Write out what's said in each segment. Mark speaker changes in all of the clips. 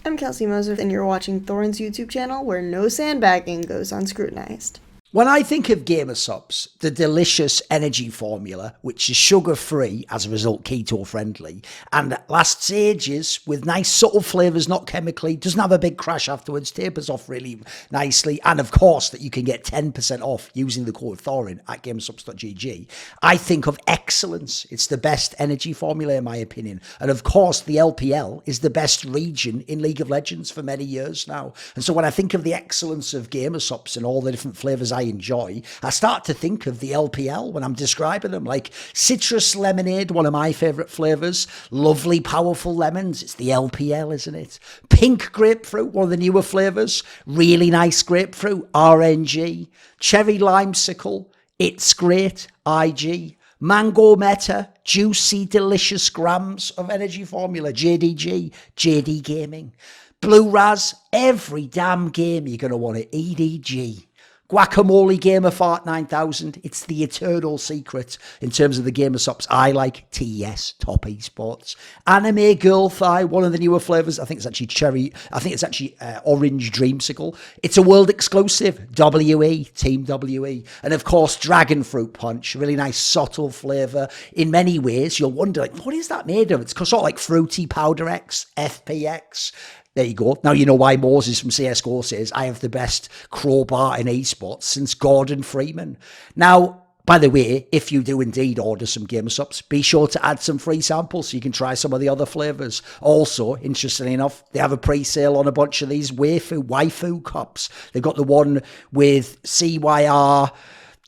Speaker 1: I'm Kelsey Moser, and you're watching Thorin's YouTube channel, where no sandbagging goes unscrutinized.
Speaker 2: When I think of gamer subs, the delicious energy formula, which is sugar-free, as a result keto-friendly, and lasts ages with nice subtle flavours, not chemically, doesn't have a big crash afterwards, tapers off really nicely, and of course that you can get 10% off using the code Thorin at gamersubs.gg, I think of excellence. It's the best energy formula in my opinion. And of course the LPL is the best region in League of Legends for many years now. And so when I think of the excellence of gamer subs and all the different flavours I enjoy, I start to think of the LPL when I'm describing them, like citrus lemonade, one of my favourite flavours, lovely powerful lemons, it's the LPL, isn't it? Pink grapefruit, one of the newer flavours, really nice grapefruit, RNG, cherry limesicle, it's great, IG, mango meta, juicy delicious grams of energy formula, JDG, JD Gaming, blue raz, every damn game you're going to want it, EDG. Guacamole Gamer Fart 9000. It's the eternal secret in terms of the gamer subs. I like TES, Top Esports. Anime Girl Thigh, one of the newer flavours. I think it's actually cherry. I think it's actually orange dreamsicle. It's a world exclusive. WE, Team WE. And of course, Dragon Fruit Punch. Really nice, subtle flavour. In many ways, you'll wonder, like, what is that made of? It's sort of like Fruity Powder X, FPX. There you go. Now you know why Moses from CSGO says, I have the best crowbar in esports since Gordon Freeman. Now, by the way, if you do indeed order some gamer subs, be sure to add some free samples so you can try some of the other flavours. Also, interestingly enough, they have a pre-sale on a bunch of these waifu cups. They've got the one with CYR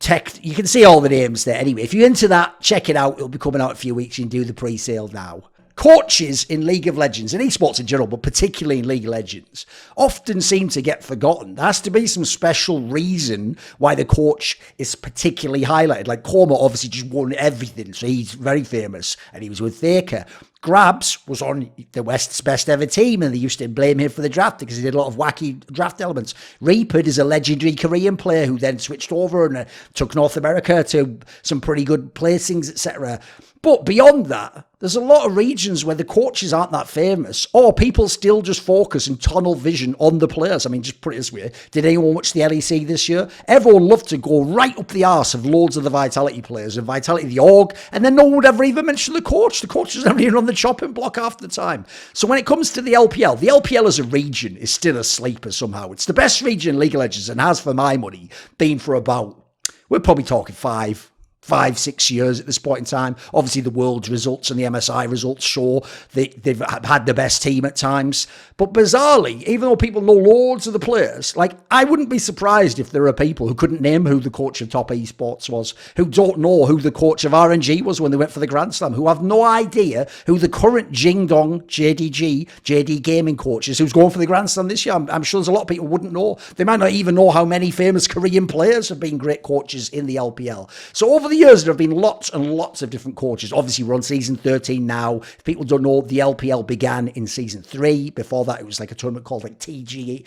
Speaker 2: Tech. You can see all the names there. Anyway, if you're into that, check it out. It'll be coming out in a few weeks. You can do the pre-sale now. Coaches in League of Legends, and esports in general, but particularly in League of Legends, often seem to get forgotten. There has to be some special reason why the coach is particularly highlighted. Like Korma obviously just won everything, so he's very famous, and he was with Faker. Grabs was on the West's best ever team, and they used to blame him for the draft because he did a lot of wacky draft elements. Reaped is a legendary Korean player who then switched over and took North America to some pretty good placings, etc. But beyond that, there's a lot of regions where the coaches aren't that famous, or people still just focus and tunnel vision on the players. I mean, just put it this way. Did anyone watch the LEC this year? Everyone loved to go right up the arse of loads of the Vitality players and Vitality the org, and then no one would ever even mention the coach. The coach was never even on the chopping block half the time. So when it comes to the LPL as a region is still a sleeper somehow. It's the best region in League of Legends and has, for my money, been for about, we're probably talking 5-6 years at this point in time. Obviously, the world's results and the MSI results show they've had the best team at times. But bizarrely, even though people know loads of the players, like, I wouldn't be surprised if there are people who couldn't name who the coach of Top Esports was, who don't know who the coach of RNG was when they went for the Grand Slam, who have no idea who the current Jingdong JD Gaming coach is, who's going for the Grand Slam this year. I'm sure there's a lot of people who wouldn't know. They might not even know how many famous Korean players have been great coaches in the LPL. So over the years, there have been lots and lots of different coaches. Obviously, we're on season 13 now. If people don't know, the LPL began in season 3. Before that, it was like a tournament called like TG.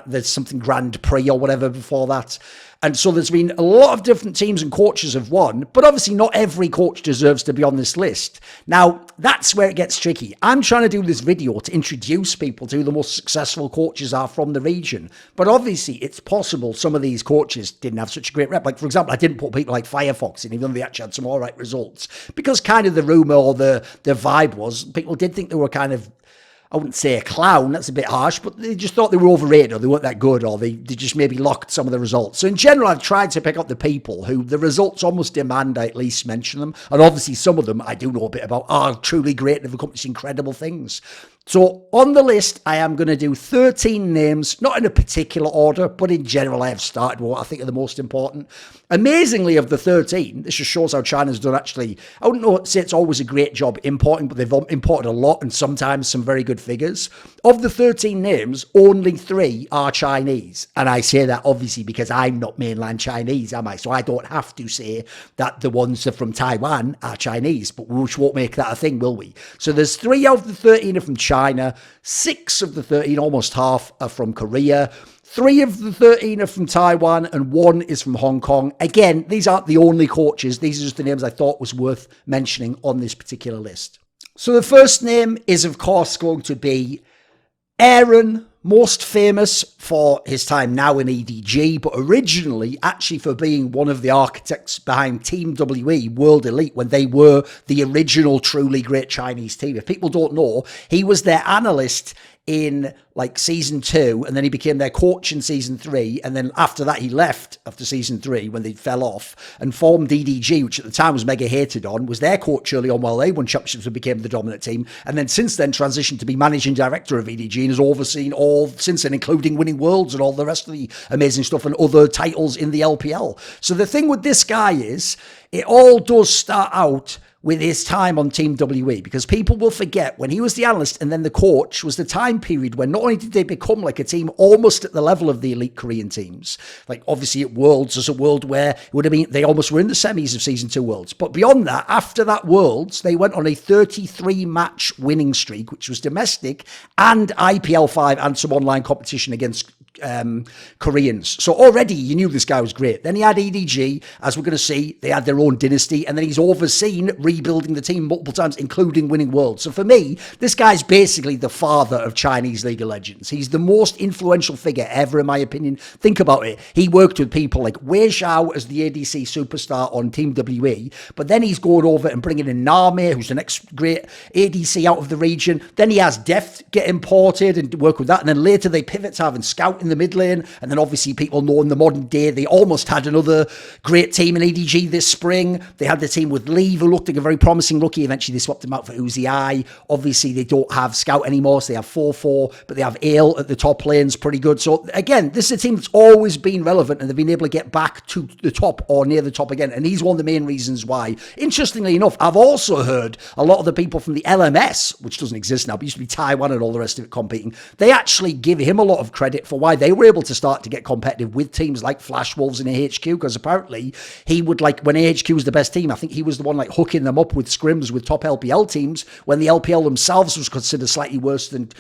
Speaker 2: There's something Grand Prix or whatever before that. And so there's been a lot of different teams and coaches have won, but obviously not every coach deserves to be on this list. Now, that's where it gets tricky. I'm trying to do this video to introduce people to who the most successful coaches are from the region. But obviously, it's possible some of these coaches didn't have such a great rep. Like, for example, I didn't put people like Firefox in, even though they actually had some all right results. Because kind of the rumour or the vibe was, people did think they were kind of, I wouldn't say a clown, that's a bit harsh, but they just thought they were overrated, or they weren't that good, or they just maybe locked some of the results. So in general, I've tried to pick up the people who the results almost demand I at least mention them. And obviously some of them I do know a bit about are truly great and have accomplished incredible things. So on the list, I am going to do 13 names, not in a particular order, but in general, I have started with what I think are the most important. Amazingly, of the 13, this just shows how China's done actually, I wouldn't say it's always a great job importing, but they've imported a lot and sometimes some very good figures. Of the 13 names, only 3 are Chinese. And I say that obviously because I'm not mainland Chinese, am I? So I don't have to say that the ones that are from Taiwan are Chinese, but we won't make that a thing, will we? So there's 3 out of the 13 are from China, 6 of the 13, almost half, are from Korea, 3 of the 13 are from Taiwan, and 1 is from Hong Kong. Again, these aren't the only coaches. These are just the names I thought was worth mentioning on this particular list. So the first name is, of course, going to be Aaron, most famous for his time now in EDG, but originally actually for being one of the architects behind Team WE World Elite when they were the original truly great Chinese team. If people don't know, he was their analyst in like season 2, and then he became their coach in season 3, and then after that he left after season 3 when they fell off and formed EDG, which at the time was mega hated on, was their coach early on while they won championships and became the dominant team, and then since then transitioned to be managing director of EDG and has overseen all since then, including winning worlds and all the rest of the amazing stuff and other titles in the LPL. So the thing with this guy is it all does start out with his time on Team WE, because people will forget when he was the analyst and then the coach was the time period when not only did they become like a team almost at the level of the elite Korean teams, like obviously at Worlds, there's a world where it would have been, they almost were in the semis of season 2 Worlds. But beyond that, after that Worlds, they went on a 33 match winning streak, which was domestic and IPL 5 and some online competition against Koreans. So already you knew this guy was great. Then he had EDG, as we're going to see, they had their own dynasty, and then he's overseen rebuilding the team multiple times, including winning worlds. So for me, this guy's basically the father of Chinese League of Legends. He's the most influential figure ever, in my opinion. Think about it. He worked with people like Wei Xiao as the ADC superstar on Team WE, but then he's going over and bringing in Name, who's the next great ADC out of the region. Then he has Deft get imported and work with that, and then later they pivot to having Scout in the mid lane, and then obviously people know in the modern day they almost had another great team in EDG this spring. They had the team with Lee, who looked like a very promising rookie. Eventually they swapped him out for Uzi I. Obviously they don't have Scout anymore, so they have 4-4, but they have Ale at the top lanes, pretty good. So again, this is a team that's always been relevant, and they've been able to get back to the top or near the top again, and he's one of the main reasons why. Interestingly enough, I've also heard a lot of the people from the LMS, which doesn't exist now, but used to be Taiwan and all the rest of it competing, they actually give him a lot of credit for why they were able to start to get competitive with teams like Flash Wolves and AHQ, because apparently he would, like, when AHQ was the best team, I think he was the one like hooking them up with scrims with top LPL teams when the LPL themselves was considered slightly worse than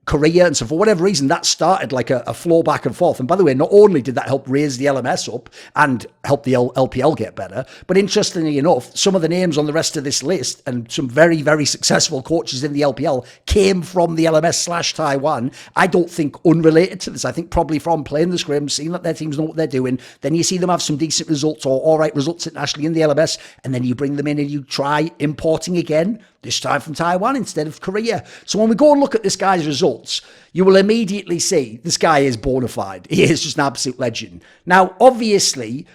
Speaker 2: Korea. And so for whatever reason, that started like a flow back and forth. And by the way, not only did that help raise the LMS up and help the LPL get better, but interestingly enough, some of the names on the rest of this list and some very, very successful coaches in the LPL came from the LMS/Taiwan. I don't think unrelated to this. I think probably from playing the scrims, seeing that their teams know what they're doing. Then you see them have some decent results or all right results internationally in the LMS, and then you bring them in and you try importing again, this time from Taiwan instead of Korea. So when we go and look at this guy's results, you will immediately see this guy is bona fide. He is just an absolute legend. Now, obviously,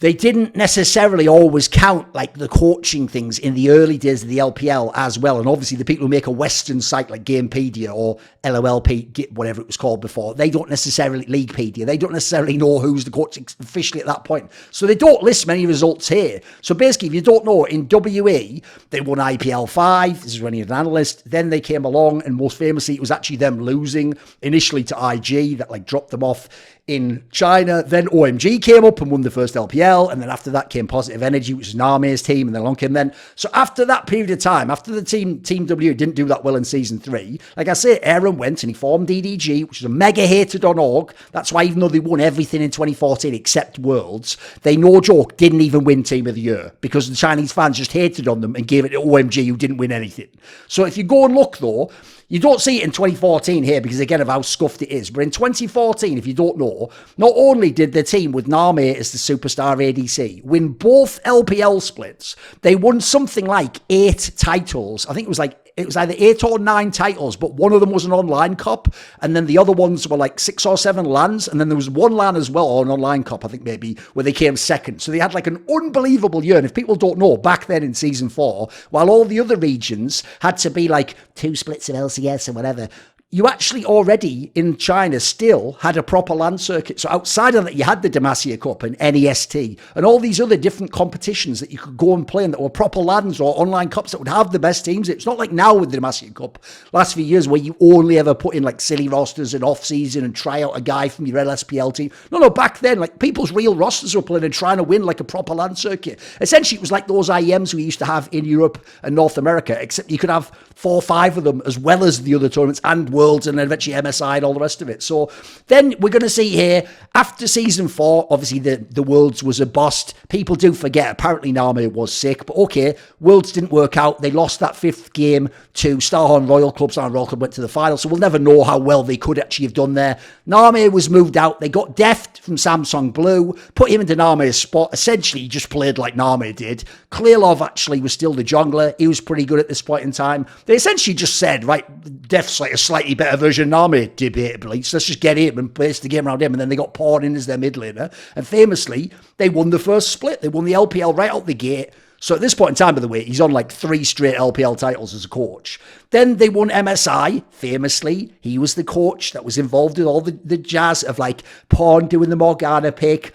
Speaker 2: they didn't necessarily always count like the coaching things in the early days of the LPL as well. And obviously the people who make a Western site like Gamepedia or LOLP, whatever it was called before, they don't necessarily, Leaguepedia, they don't necessarily know who's the coach officially at that point. So they don't list many results here. So basically, if you don't know, in WE, they won IPL 5. This is when he was an analyst. Then they came along, and most famously, it was actually them losing initially to IG that like dropped them off in China. Then OMG came up and won the first LPL, and then after that came Positive Energy, which was Name's team, and then along came then. So after that period of time, after the Team W didn't do that well in season 3, like I say, Aaron went and he formed EDG, which was a mega hated on org. That's why even though they won everything in 2014 except Worlds, they, no joke, didn't even win Team of the Year because the Chinese fans just hated on them and gave it to OMG, who didn't win anything. So if you go and look though, you don't see it in 2014 here because, again, of how scuffed it is. But in 2014, if you don't know, not only did the team with Name as the superstar ADC win both LPL splits, they won something like 8 titles. I think it was either 8 or 9 titles, but one of them was an online cup, and then the other ones were like 6 or 7 LANs, and then there was one LAN as well, or an online cup, I think maybe, where they came second. So they had like an unbelievable year. And if people don't know, back then in season 4, while all the other regions had to be like 2 splits of LCS or whatever, you actually already in China still had a proper LAN circuit. So outside of that, you had the Demacia Cup and NEST and all these other different competitions that you could go and play in that were proper LANs or online cups that would have the best teams. It's not like now with the Demacia Cup, last few years, where you only ever put in like silly rosters and off-season and try out a guy from your LSPL team. No, back then, like people's real rosters were playing and trying to win like a proper LAN circuit. Essentially, it was like those IEMs we used to have in Europe and North America, except you could have 4 or 5 of them as well as the other tournaments and Worlds and then eventually MSI and all the rest of it. So then we're going to see here, after season 4, obviously the Worlds was a bust. People do forget, apparently Name was sick, but okay, Worlds didn't work out. They lost that 5th game to Starhorn Royal Club. Starhorn Royal Club went to the final, so we'll never know how well they could actually have done there. Name was moved out. They got Deft from Samsung Blue, put him into Name's spot. Essentially, he just played like Name did. Krylov actually was still the jungler. He was pretty good at this point in time. They essentially just said, right, Deft's like a slightly better version of Name, debatably, so let's just get him and base the game around him. And then they got Pawn in as their mid laner. And famously, they won the first split. They won the LPL right out the gate. So at this point in time, by the way, he's on like 3 straight LPL titles as a coach. Then they won MSI, famously. He was the coach that was involved in all the jazz of like Pawn doing the Morgana pick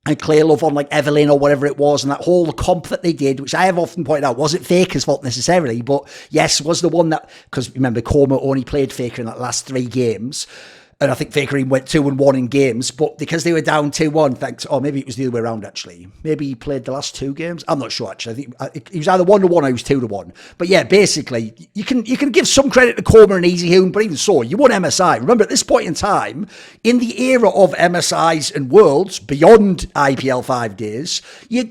Speaker 2: and Krylov on like Evelyn or whatever it was, and that whole comp that they did, which I have often pointed out, wasn't Faker's fault necessarily, but yes, was the one that, because remember, Koma only played Faker in that last 3 games. And I think Faker even went 2-1 in games, but because they were down 2-1, thanks. Or maybe it was the other way around, actually. Maybe he played the last 2 games. I'm not sure, actually. I think he was either 1-1 or he was 2-1. But yeah, basically, you can give some credit to Koma and Easy Hoon, but even so, you won MSI. Remember, at this point in time, in the era of MSIs and Worlds, beyond IPL 5 days,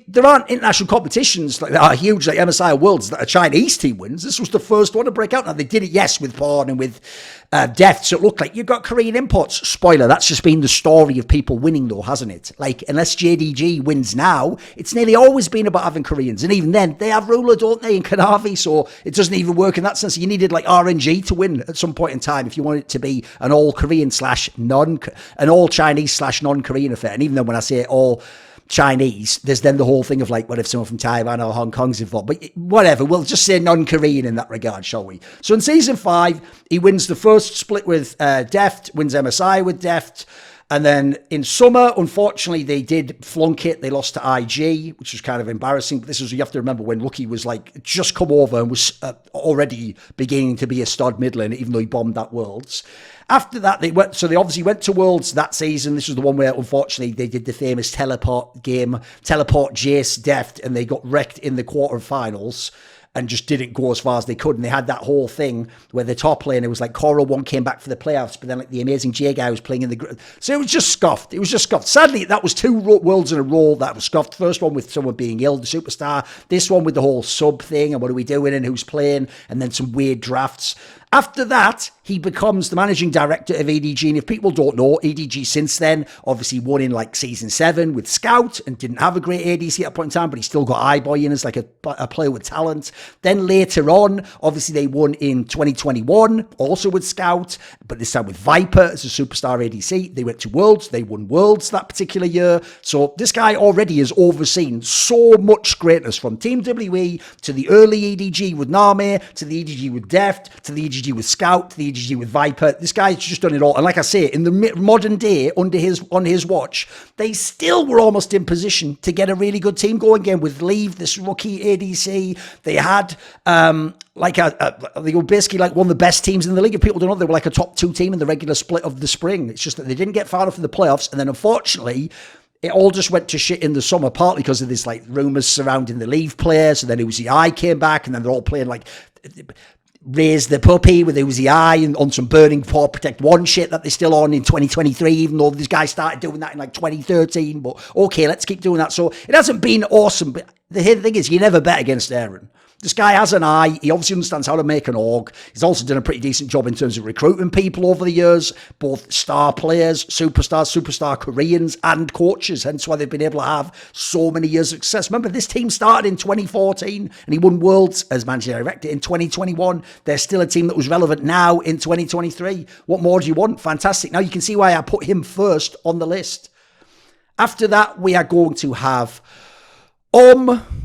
Speaker 2: there aren't international competitions that are huge like MSI or Worlds that a Chinese team wins. This was the first one to break out. Now, they did it, yes, with Pawn and with Death, so it looked like you've got Korean imports. Spoiler, that's just been the story of people winning though, hasn't it? Like, unless JDG wins now, it's nearly always been about having Koreans. And even then, they have Ruler, don't they, in Kanavi, so it doesn't even work in that sense. You needed like RNG to win at some point in time if you want it to be an all-Korean an all-Chinese / non-Korean affair. And even then, when I say all Chinese, there's then the whole thing of like, what if someone from Taiwan or Hong Kong's involved? But whatever, we'll just say non-Korean in that regard, shall we? So in season 5, he wins the first split with Deft, wins MSI with Deft. And then in summer, unfortunately, they did flunk it. They lost to IG, which was kind of embarrassing. But this is, you have to remember, when Rookie was like just come over and was already beginning to be a stud mid laner, even though he bombed that Worlds. After that, they obviously went to Worlds that season. This was the one where, unfortunately, they did the famous teleport game, teleport Jace Deft, and they got wrecked in the quarterfinals and just didn't go as far as they could. And they had that whole thing where the top laner was like, Coral 1 came back for the playoffs, but then like the amazing J guy was playing in the... So it was just scuffed. It was just scuffed. Sadly, that was 2 Worlds in a row that was scuffed. First one with someone being ill, the superstar. This one with the whole sub thing and what are we doing and who's playing, and then some weird drafts. After that, he becomes the managing director of EDG. And if people don't know, EDG since then obviously won in like season 7 with Scout and didn't have a great ADC at that point in time, but he still got iBoy in as like a player with talent. Then later on, obviously they won in 2021, also with Scout, but this time with Viper as a superstar ADC. They went to Worlds. They won Worlds that particular year. So this guy already has overseen so much greatness, from Team WE to the early EDG with Name, to the EDG with Deft, to the EDG with Scout, the EDG with Viper. This guy's just done it all. And like I say, in the modern day, on his watch, they still were almost in position to get a really good team going again with Leave, this rookie ADC. They had they were basically like one of the best teams in the league. If people don't know, they were like a top 2 team in the regular split of the spring. It's just that they didn't get far enough in the playoffs, and then unfortunately it all just went to shit in the summer, partly because of this like rumours surrounding the Leave players, and then Uzi I came back, and then they're all playing like Raise the Puppy with Uzi I and on some Burning Paw Protect 1 shit that they're still on in 2023, even though this guy started doing that in like 2013. But okay, let's keep doing that. So it hasn't been awesome, but the thing is, you never bet against Aaron. This guy has an eye. He obviously understands how to make an org. He's also done a pretty decent job in terms of recruiting people over the years, both star players, superstar Koreans, and coaches. Hence why they've been able to have so many years of success. Remember, this team started in 2014 and he won Worlds as managing director in 2021. They're still a team that was relevant now in 2023. What more do you want? Fantastic. Now you can see why I put him first on the list. After that, we are going to have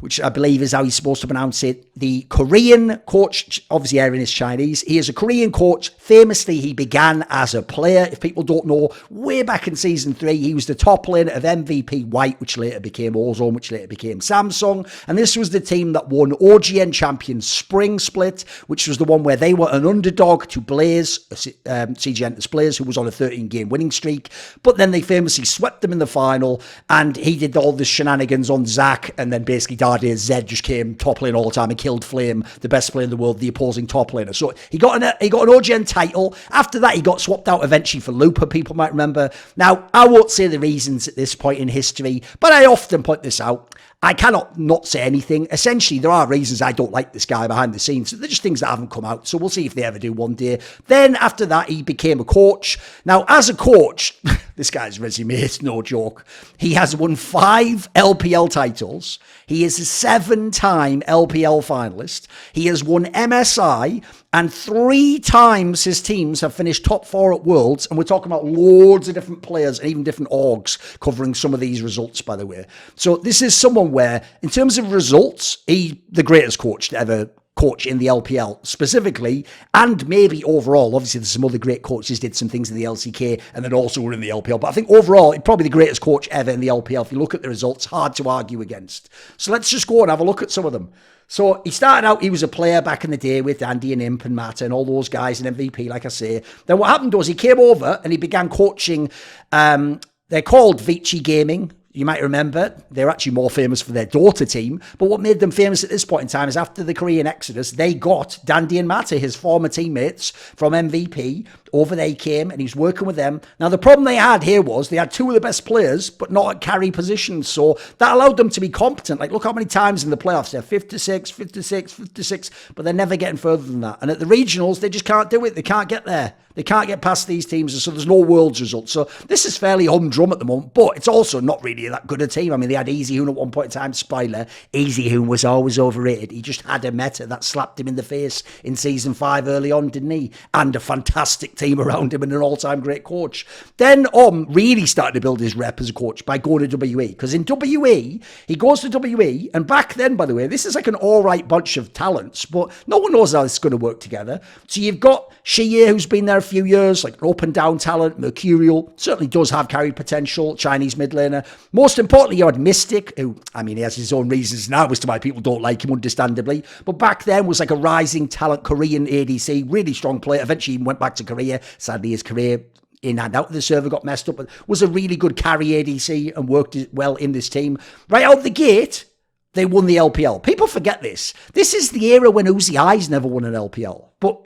Speaker 2: which I believe is how he's supposed to pronounce it, the Korean coach. Obviously Aaron is Chinese. He is a Korean coach. Famously, he began as a player. If people don't know, way back in season 3, he was the top laner of MVP White, which later became Ozone, which later became Samsung. And this was the team that won OGN Champions Spring Split, which was the one where they were an underdog to Blaze, CG Blaze, who was on a 13-game winning streak. But then they famously swept them in the final, and he did all the shenanigans on Zach and then basically Dade Z just came top lane all the time and killed Flame, the best player in the world, the opposing top laner. So he got an OGN title. After that, he got swapped out eventually for Looper, people might remember. Now, I won't say the reasons at this point in history, but I often point this out. I cannot not say anything. Essentially, there are reasons I don't like this guy behind the scenes. They're just things that haven't come out. So we'll see if they ever do one day. Then after that, he became a coach. Now, as a coach, this guy's resume is no joke. He has won 5 LPL titles. He is a 7-time LPL finalist. He has won MSI, and 3 times his teams have finished top 4 at Worlds. And we're talking about loads of different players and even different orgs covering some of these results, by the way. So this is someone where, in terms of results, he's the greatest coach to ever coach in the LPL specifically, and maybe overall. Obviously, there's some other great coaches did some things in the LCK and then also were in the LPL. But I think overall, he's probably the greatest coach ever in the LPL. If you look at the results, hard to argue against. So let's just go and have a look at some of them. So he started out, he was a player back in the day with Andy and Imp and Matt and all those guys in MVP, like I say. Then what happened was he came over and he began coaching. They're called Vici Gaming. You might remember, they're actually more famous for their daughter team. But what made them famous at this point in time is after the Korean Exodus, they got Dandy and Mata, his former teammates from MVP. Over they came, and he's working with them. Now, the problem they had here was they had 2 of the best players, but not at carry positions. So that allowed them to be competent. Like, look how many times in the playoffs they're 56, 56, 56, but they're never getting further than that. And at the regionals, they just can't do it. They can't get there. They can't get past these teams, so there's no Worlds result. So this is fairly humdrum at the moment, but it's also not really that good a team. I mean, they had Easy Hoon at one point in time. Spoiler, Easy Hoon was always overrated. He just had a meta that slapped him in the face in Season 5 early on, didn't he? And a fantastic team around him and an all-time great coach. Then really started to build his rep as a coach by going to WE. Because in WE, he goes to WE, and back then, by the way, this is like an all-right bunch of talents, but no one knows how it's going to work together. So you've got Shie, who's been there a few years, like up and down talent. Mercurial certainly does have carry potential, Chinese mid laner. Most importantly, you had Mystic, who, I mean, he has his own reasons now as to why people don't like him, understandably, but back then was like a rising talent Korean ADC, really strong player. Eventually he went back to Korea. Sadly, his career in and out of the server got messed up, but was a really good carry ADC and worked well in this team. Right out the gate, they won the LPL. People forget this. This is the era when Uzi Eyes never won an LPL, but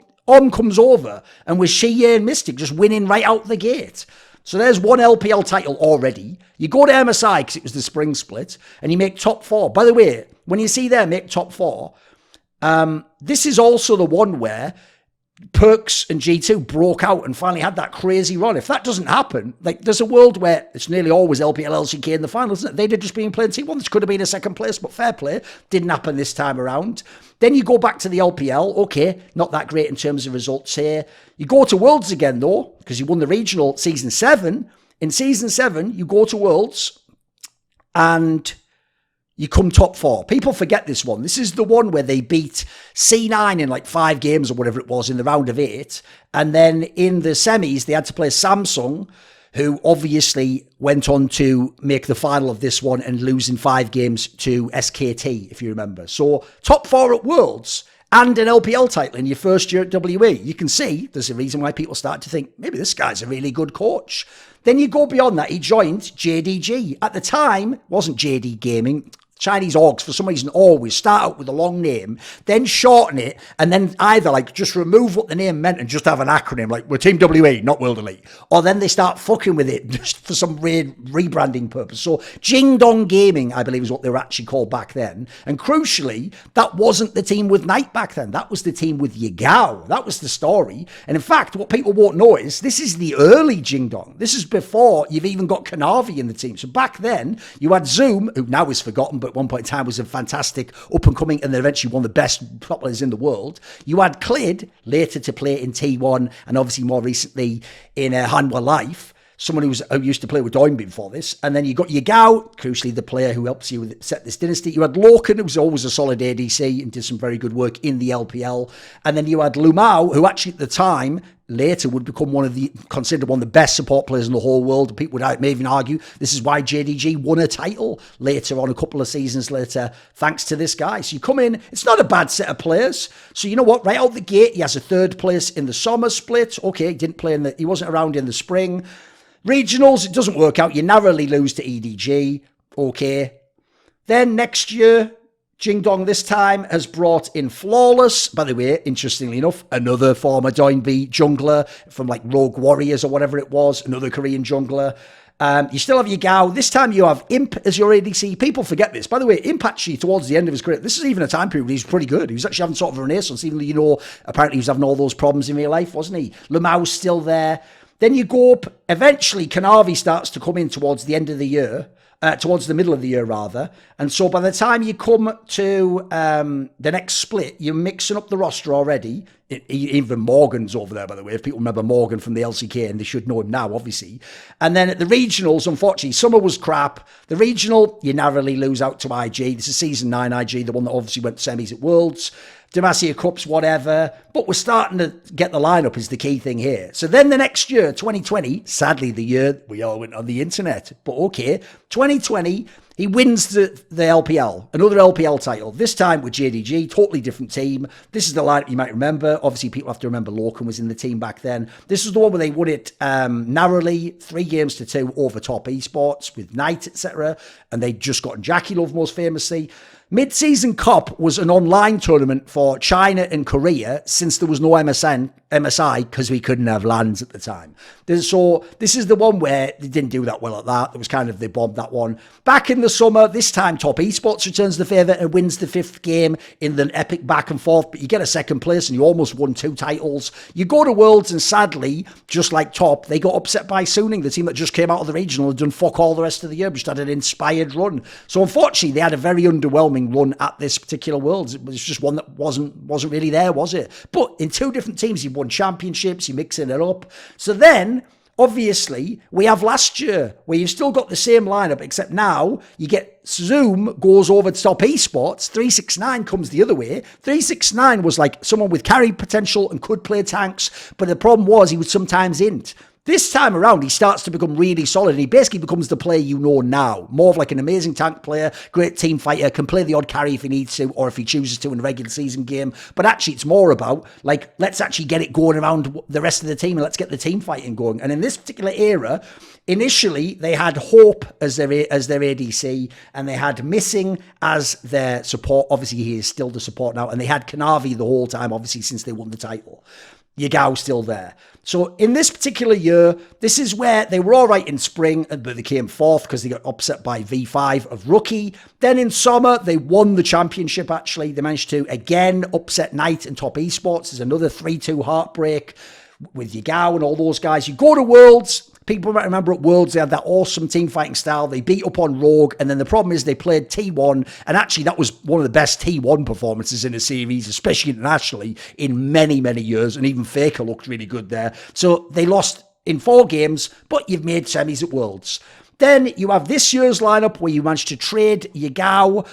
Speaker 2: comes over and with Shie and Mystic just winning right out the gate. So there's one LPL title already. You go to MSI because it was the spring split and you make top 4. By the way, when you see there make top 4, this is also the one where Perks and G2 broke out and finally had that crazy run. If that doesn't happen, like there's a world where it's nearly always LPL LCK in the finals, isn't it? They'd have just been playing T1. This could have been a second place, but fair play. Didn't happen this time around. Then you go back to the LPL. Okay, not that great in terms of results here. You go to Worlds again though, because you won the regional Season 7. In Season 7, you go to Worlds and you come top 4. People forget this one. This is the one where they beat C9 in like 5 games or whatever it was in the round of 8. And then in the semis, they had to play Samsung, who obviously went on to make the final of this one and lose in 5 games to SKT, if you remember. So top 4 at Worlds and an LPL title in your first year at WE. You can see there's a reason why people start to think, maybe this guy's a really good coach. Then you go beyond that. He joined JDG. At the time, it wasn't JD Gaming. Chinese orgs, for some reason, always start out with a long name, then shorten it, and then either like just remove what the name meant and just have an acronym, like we're Team WE, not World Elite. Or then they start fucking with it just for some weird rebranding purpose. So Jingdong Gaming, I believe, is what they were actually called back then. And crucially, that wasn't the team with Knight back then. That was the team with Yagao. That was the story. And in fact, what people won't know is this is the early Jingdong. This is before you've even got Kanavi in the team. So back then, you had Zoom, who now is forgotten, but at one point in time was a fantastic up-and-coming and then eventually one of the best top players in the world. You had Clid, later to play in T1 and obviously more recently in Hanwha Life, someone who used to play with Doinby before this. And then you got Yagao, crucially the player who helps you set this dynasty. You had Lorcan, who was always a solid ADC and did some very good work in the LPL. And then you had Lumao, who actually at the time later would become considered one of the best support players in the whole world. People would may even argue this is why JDG won a title later on, a couple of seasons later, thanks to this guy. So you come in, it's not a bad set of players. So you know what? Right out the gate, he has a 3rd place in the summer split. Okay, he wasn't around in the spring. Regionals, it doesn't work out. You narrowly lose to EDG. Okay. Then next year, Jingdong this time has brought in Flawless. By the way, interestingly enough, another former Doinby jungler from like Rogue Warriors or whatever it was, another Korean jungler. You still have your Gao. This time you have Imp as your ADC. People forget this. By the way, Imp actually, towards the end of his career, this is even a time period he was pretty good. He was actually having sort of a renaissance, even though, apparently he was having all those problems in real life, wasn't he? Lamau's still there. Then you go up, eventually Kanavi starts to come in towards the end of the year. Towards the middle of the year, rather. And so by the time you come to the next split, you're mixing up the roster already. Even Morgan's over there, by the way. If people remember Morgan from the LCK, and they should know him now, obviously. And then at the regionals, unfortunately, summer was crap. The regional, you narrowly lose out to IG. This is season 9 IG, the one that obviously went to semis at Worlds. Demacia Cups, whatever. But we're starting to get the lineup is the key thing here. So then the next year, 2020, sadly the year we all went on the internet, but okay, 2020, he wins the LPL, another LPL title, this time with JDG, totally different team. This is the lineup you might remember. Obviously, people have to remember Loken was in the team back then. This is the one where they won it narrowly, 3-2 over Top Esports with Knight, etc. And they'd just gotten Jackie Love most famously. Mid-season Cup was an online tournament for China and Korea since there was no MSI because we couldn't have lands at the time. So this is the one where they didn't do that well at that. It was kind of, they bombed that one. Back in the summer, this time Top Esports returns the favour and wins the 5th game in an epic back and forth, but you get a 2nd place and you almost won 2 titles. You go to Worlds and sadly, just like Top, they got upset by Suning, the team that just came out of the regional and done fuck all the rest of the year, just had an inspired run. So unfortunately, they had a very underwhelming run at this particular Worlds. It was just one that wasn't really there, was it? But in 2 different teams, you won championships, you're mixing it up. So then, obviously, we have last year where you've still got the same lineup, except now you get Zoom goes over to Top Esports, 369 comes the other way. 369 was like someone with carry potential and could play tanks, but the problem was he would sometimes int. This time around, he starts to become really solid. He basically becomes the player you know now. More of like an amazing tank player, great team fighter, can play the odd carry if he needs to, or if he chooses to in a regular season game. But actually, it's more about, like, let's actually get it going around the rest of the team and let's get the team fighting going. And in this particular era, initially, they had Hope as their ADC, and they had Missing as their support. Obviously, he is still the support now. And they had Kanavi the whole time, obviously, since they won the title. Yagao still there. So in this particular year, this is where they were all right in spring, but they came 4th because they got upset by V5 of Rookie. Then in summer, they won the championship, actually. They managed to, again, upset Knight and Top Esports. There's another 3-2 heartbreak with Yagao and all those guys. You go to Worlds. People might remember at Worlds, they had that awesome team fighting style. They beat up on Rogue, and then the problem is they played T1, and actually that was one of the best T1 performances in a series, especially internationally, in many, many years, and even Faker looked really good there. So they lost in 4 games, but you've made semis at Worlds. Then you have this year's lineup where you managed to trade Yagao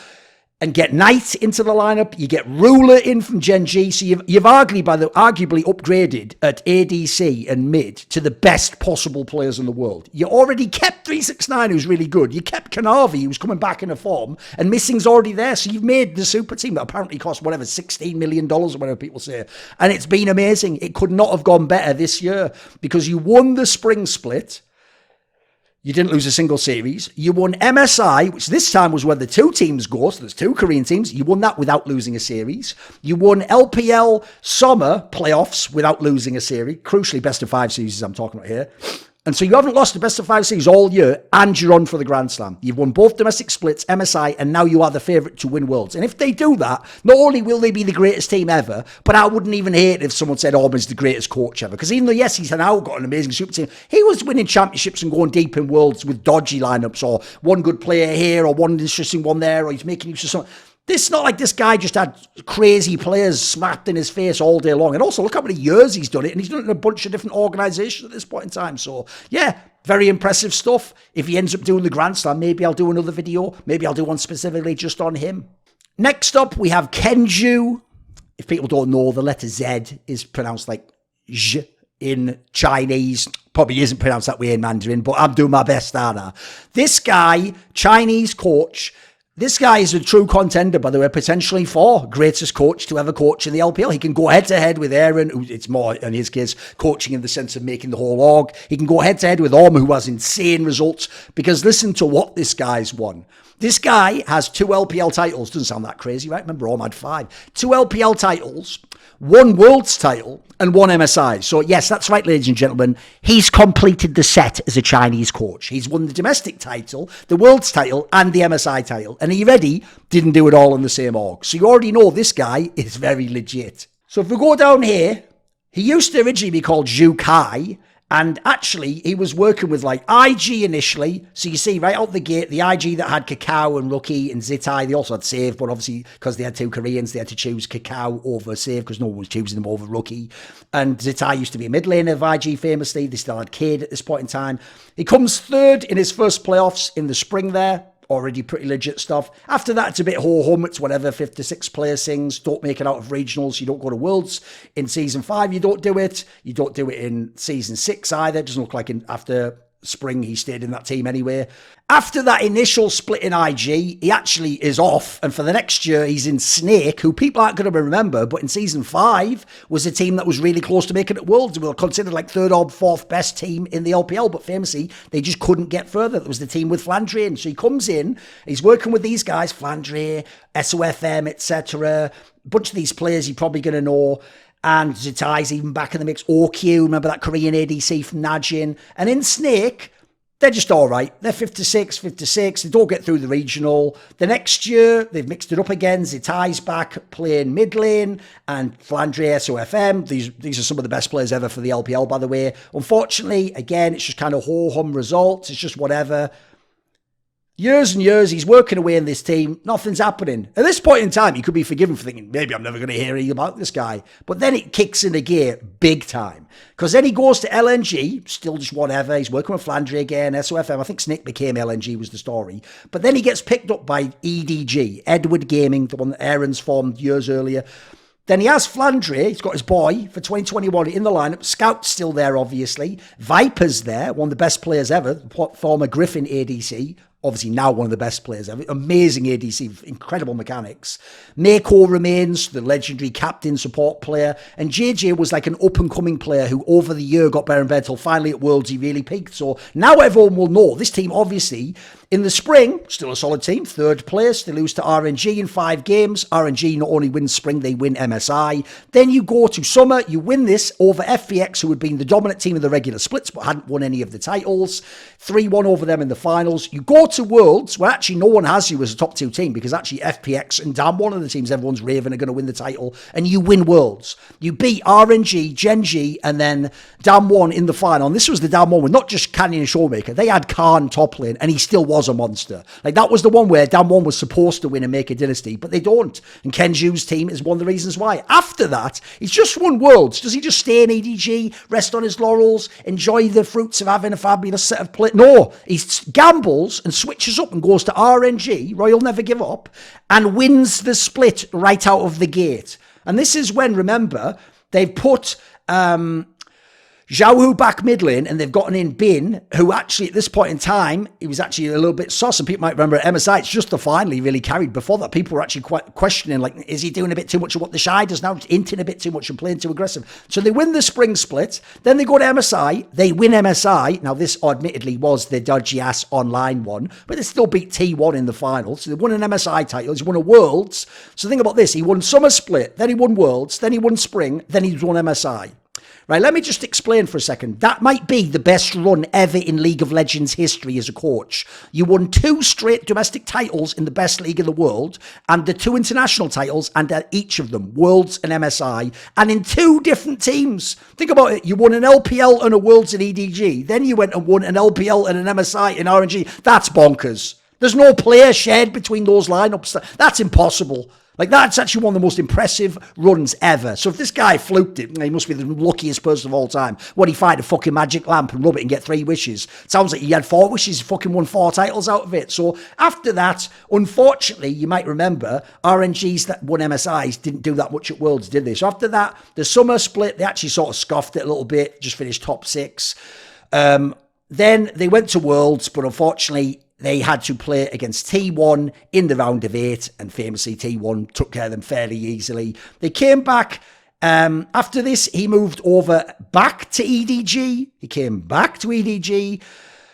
Speaker 2: and get Knight into the lineup. You get Ruler in from Gen G. So you've arguably upgraded at ADC and mid to the best possible players in the world. You already kept 369, who's really good. You kept Kanavi, who's coming back in a form, and Missing's already there. So you've made the super team that apparently cost whatever, $16 million or whatever people say. And it's been amazing. It could not have gone better this year because you won the spring split. You didn't lose a single series. You won MSI, which this time was where the 2 teams go. So there's 2 Korean teams. You won that without losing a series. You won LPL summer playoffs without losing a series. Crucially, best of 5 series I'm talking about here. And so you haven't lost the best of 5 series all year, and you're on for the Grand Slam. You've won both domestic splits, MSI, and now you are the favourite to win Worlds. And if they do that, not only will they be the greatest team ever, but I wouldn't even hate if someone said Orban's the greatest coach ever. Because even though, yes, he's now got an amazing super team, he was winning championships and going deep in Worlds with dodgy lineups, or one good player here, or one interesting one there, or he's making use of something. This is not like this guy just had crazy players smacked in his face all day long. And also, look how many years he's done it. And he's done it in a bunch of different organisations at this point in time. So, yeah, very impressive stuff. If he ends up doing the Grand Slam, maybe I'll do another video. Maybe I'll do one specifically just on him. Next up, we have Kenju. If people don't know, the letter Z is pronounced like Z in Chinese. Probably isn't pronounced that way in Mandarin, but I'm doing my best, aren't I? This guy, Chinese coach, This guy is a true contender, by the way, potentially for greatest coach to ever coach in the LPL. He can go head-to-head with Aaron, who it's more, in his case, coaching in the sense of making the whole org. He can go head-to-head with Orm, who has insane results, because listen to what this guy's won. This guy has 2 LPL titles. Doesn't sound that crazy, right? Remember, Orm had 5. 2 LPL titles, 1 Worlds title, and 1 MSI. So yes, that's right, ladies and gentlemen. He's completed the set as a Chinese coach. He's won the domestic title, the Worlds title, and the MSI title. And he already didn't do it all in the same org. So you already know this guy is very legit. So if we go down here, he used to originally be called Zhu Kai. And actually, he was working with like IG initially. So you see right out the gate, the IG that had Kakao and Rookie and Zitai, they also had Save, but obviously because they had 2 Koreans, they had to choose Kakao over Save because no one was choosing them over Rookie. And Zitai used to be a mid laner of IG famously. They still had Cade at this point in time. He comes 3rd in his first playoffs in the spring there. Already pretty legit stuff. After that, it's a bit ho-hum. It's whatever 5th to 6th player sings. Don't make it out of regionals. You don't go to Worlds. In Season 5, you don't do it. You don't do it in Season 6 either. It doesn't look like after spring he stayed in that team anyway. After that initial split in IG, he actually is off. And for the next year, he's in Snake, who people aren't going to remember, but in Season 5 was a team that was really close to making it Worlds. They were considered like 3rd or 4th best team in the LPL, but famously, they just couldn't get further. That was the team with Flandre. So he comes in, he's working with these guys, Flandre, SOFM, etc. A bunch of these players you're probably going to know. And Zitai's even back in the mix. OQ, remember that Korean ADC from Najin. And in Snake, they're just all right. They're 5th to 6th, 5th to 6th. They don't get through the regional. The next year, they've mixed it up again. Zitai's back playing mid lane and Flandre SOFM. These are some of the best players ever for the LPL, by the way. Unfortunately, again, it's just kind of ho-hum results. It's just whatever. Years and years, he's working away in this team. Nothing's happening. At this point in time, he could be forgiven for thinking, maybe I'm never going to hear anything about this guy. But then it kicks into gear big time. Because then he goes to LNG, still just whatever. He's working with Flandre again, SOFM. I think Snick became LNG was the story. But then he gets picked up by EDG, Edward Gaming, the one that Aaron's formed years earlier. Then he has Flandre, he's got his boy for 2021 in the lineup. Scout's still there, obviously. Viper's there, one of the best players ever, former Griffin ADC. Obviously now one of the best players ever. Amazing ADC, incredible mechanics. Mako remains the legendary captain support player. And JJ was like an up-and-coming player who over the year got better and better until finally at Worlds he really peaked. So now everyone will know this team, obviously, in the spring, still a solid team, 3rd place. They lose to RNG in 5 games. RNG not only wins spring, they win MSI. Then you go to summer, you win this over FPX, who had been the dominant team in the regular splits, but hadn't won any of the titles. 3-1 over them in the finals. You go to Worlds, where actually no one has you as a top 2 team, because actually FPX and damn one of the teams everyone's raving are going to win the title, and you win Worlds. You beat RNG, Gen G, and then damn one in the final. And this was the damn one with not just Canyon and Showmaker, they had Khan top lane, and he still was a monster. Like that was the one where damn one was supposed to win and make a dynasty, but they don't. And Kenju's team is one of the reasons why. After that, he's just won Worlds. Does he just stay in EDG, rest on his laurels, enjoy the fruits of having a fabulous set of play? No, he gambles and switches up and goes to RNG, Royal Never Give Up, and wins the split right out of the gate. And this is when, remember, they've put Zhao back mid lane, and they've gotten in Bin, who actually at this point in time, he was actually a little bit sus, and people might remember at MSI, it's just the final he really carried. Before that, people were actually quite questioning, like, is he doing a bit too much of what the Shy does now, just hinting a bit too much and playing too aggressive? So they win the spring split, then they go to MSI, they win MSI. Now this admittedly was the dodgy ass online one, but they still beat T1 in the final, so they won an MSI title, he's won a Worlds. So think about this, he won Summer Split, then he won Worlds, then he won Spring, then he won MSI. Right, let me just explain for a second. That might be the best run ever in League of Legends history as a coach. You won 2 straight domestic titles in the best league in the world, and the 2 international titles, and each of them, Worlds and MSI, and in 2 different teams. Think about it. You won an LPL and a Worlds in EDG. Then you went and won an LPL and an MSI in RNG. That's bonkers. There's no player shared between those lineups. That's impossible. Like, that's actually one of the most impressive runs ever. So if this guy fluked it, he must be the luckiest person of all time. What, he find a fucking magic lamp and rub it and get 3 wishes? It sounds like he had 4 wishes, he fucking won 4 titles out of it. So after that, unfortunately, you might remember, RNGs that won MSIs didn't do that much at Worlds, did they? So after that, the summer split, they actually sort of scoffed it a little bit, just finished top 6. Then they went to Worlds, but unfortunately, they had to play against T1 in the round of 8, and famously T1 took care of them fairly easily. They came back. After this, he moved over back to EDG. He came back to EDG,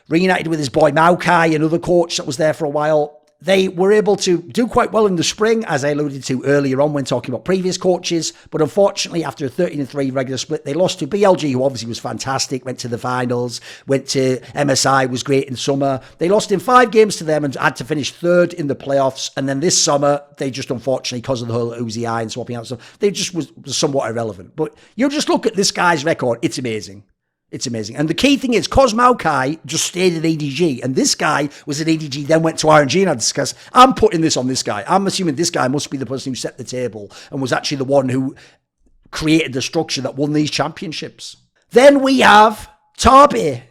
Speaker 2: reunited with his boy Maokai, another coach that was there for a while. They were able to do quite well in the spring, as I alluded to earlier on when talking about previous coaches. But unfortunately, after a 13-3 regular split, they lost to BLG, who obviously was fantastic, went to the finals, went to MSI, was great in summer. They lost in 5 games to them and had to finish 3rd in the playoffs. And then this summer, they just unfortunately, because of the whole Uzi Eye and swapping out stuff, they just was somewhat irrelevant. But you just look at this guy's record, it's amazing. It's amazing. And the key thing is, Cos Maokai just stayed at ADG, and this guy was at ADG, then went to RNG, and I discussed, I'm putting this on this guy. I'm assuming this guy must be the person who set the table and was actually the one who created the structure that won these championships. Then we have Tabe,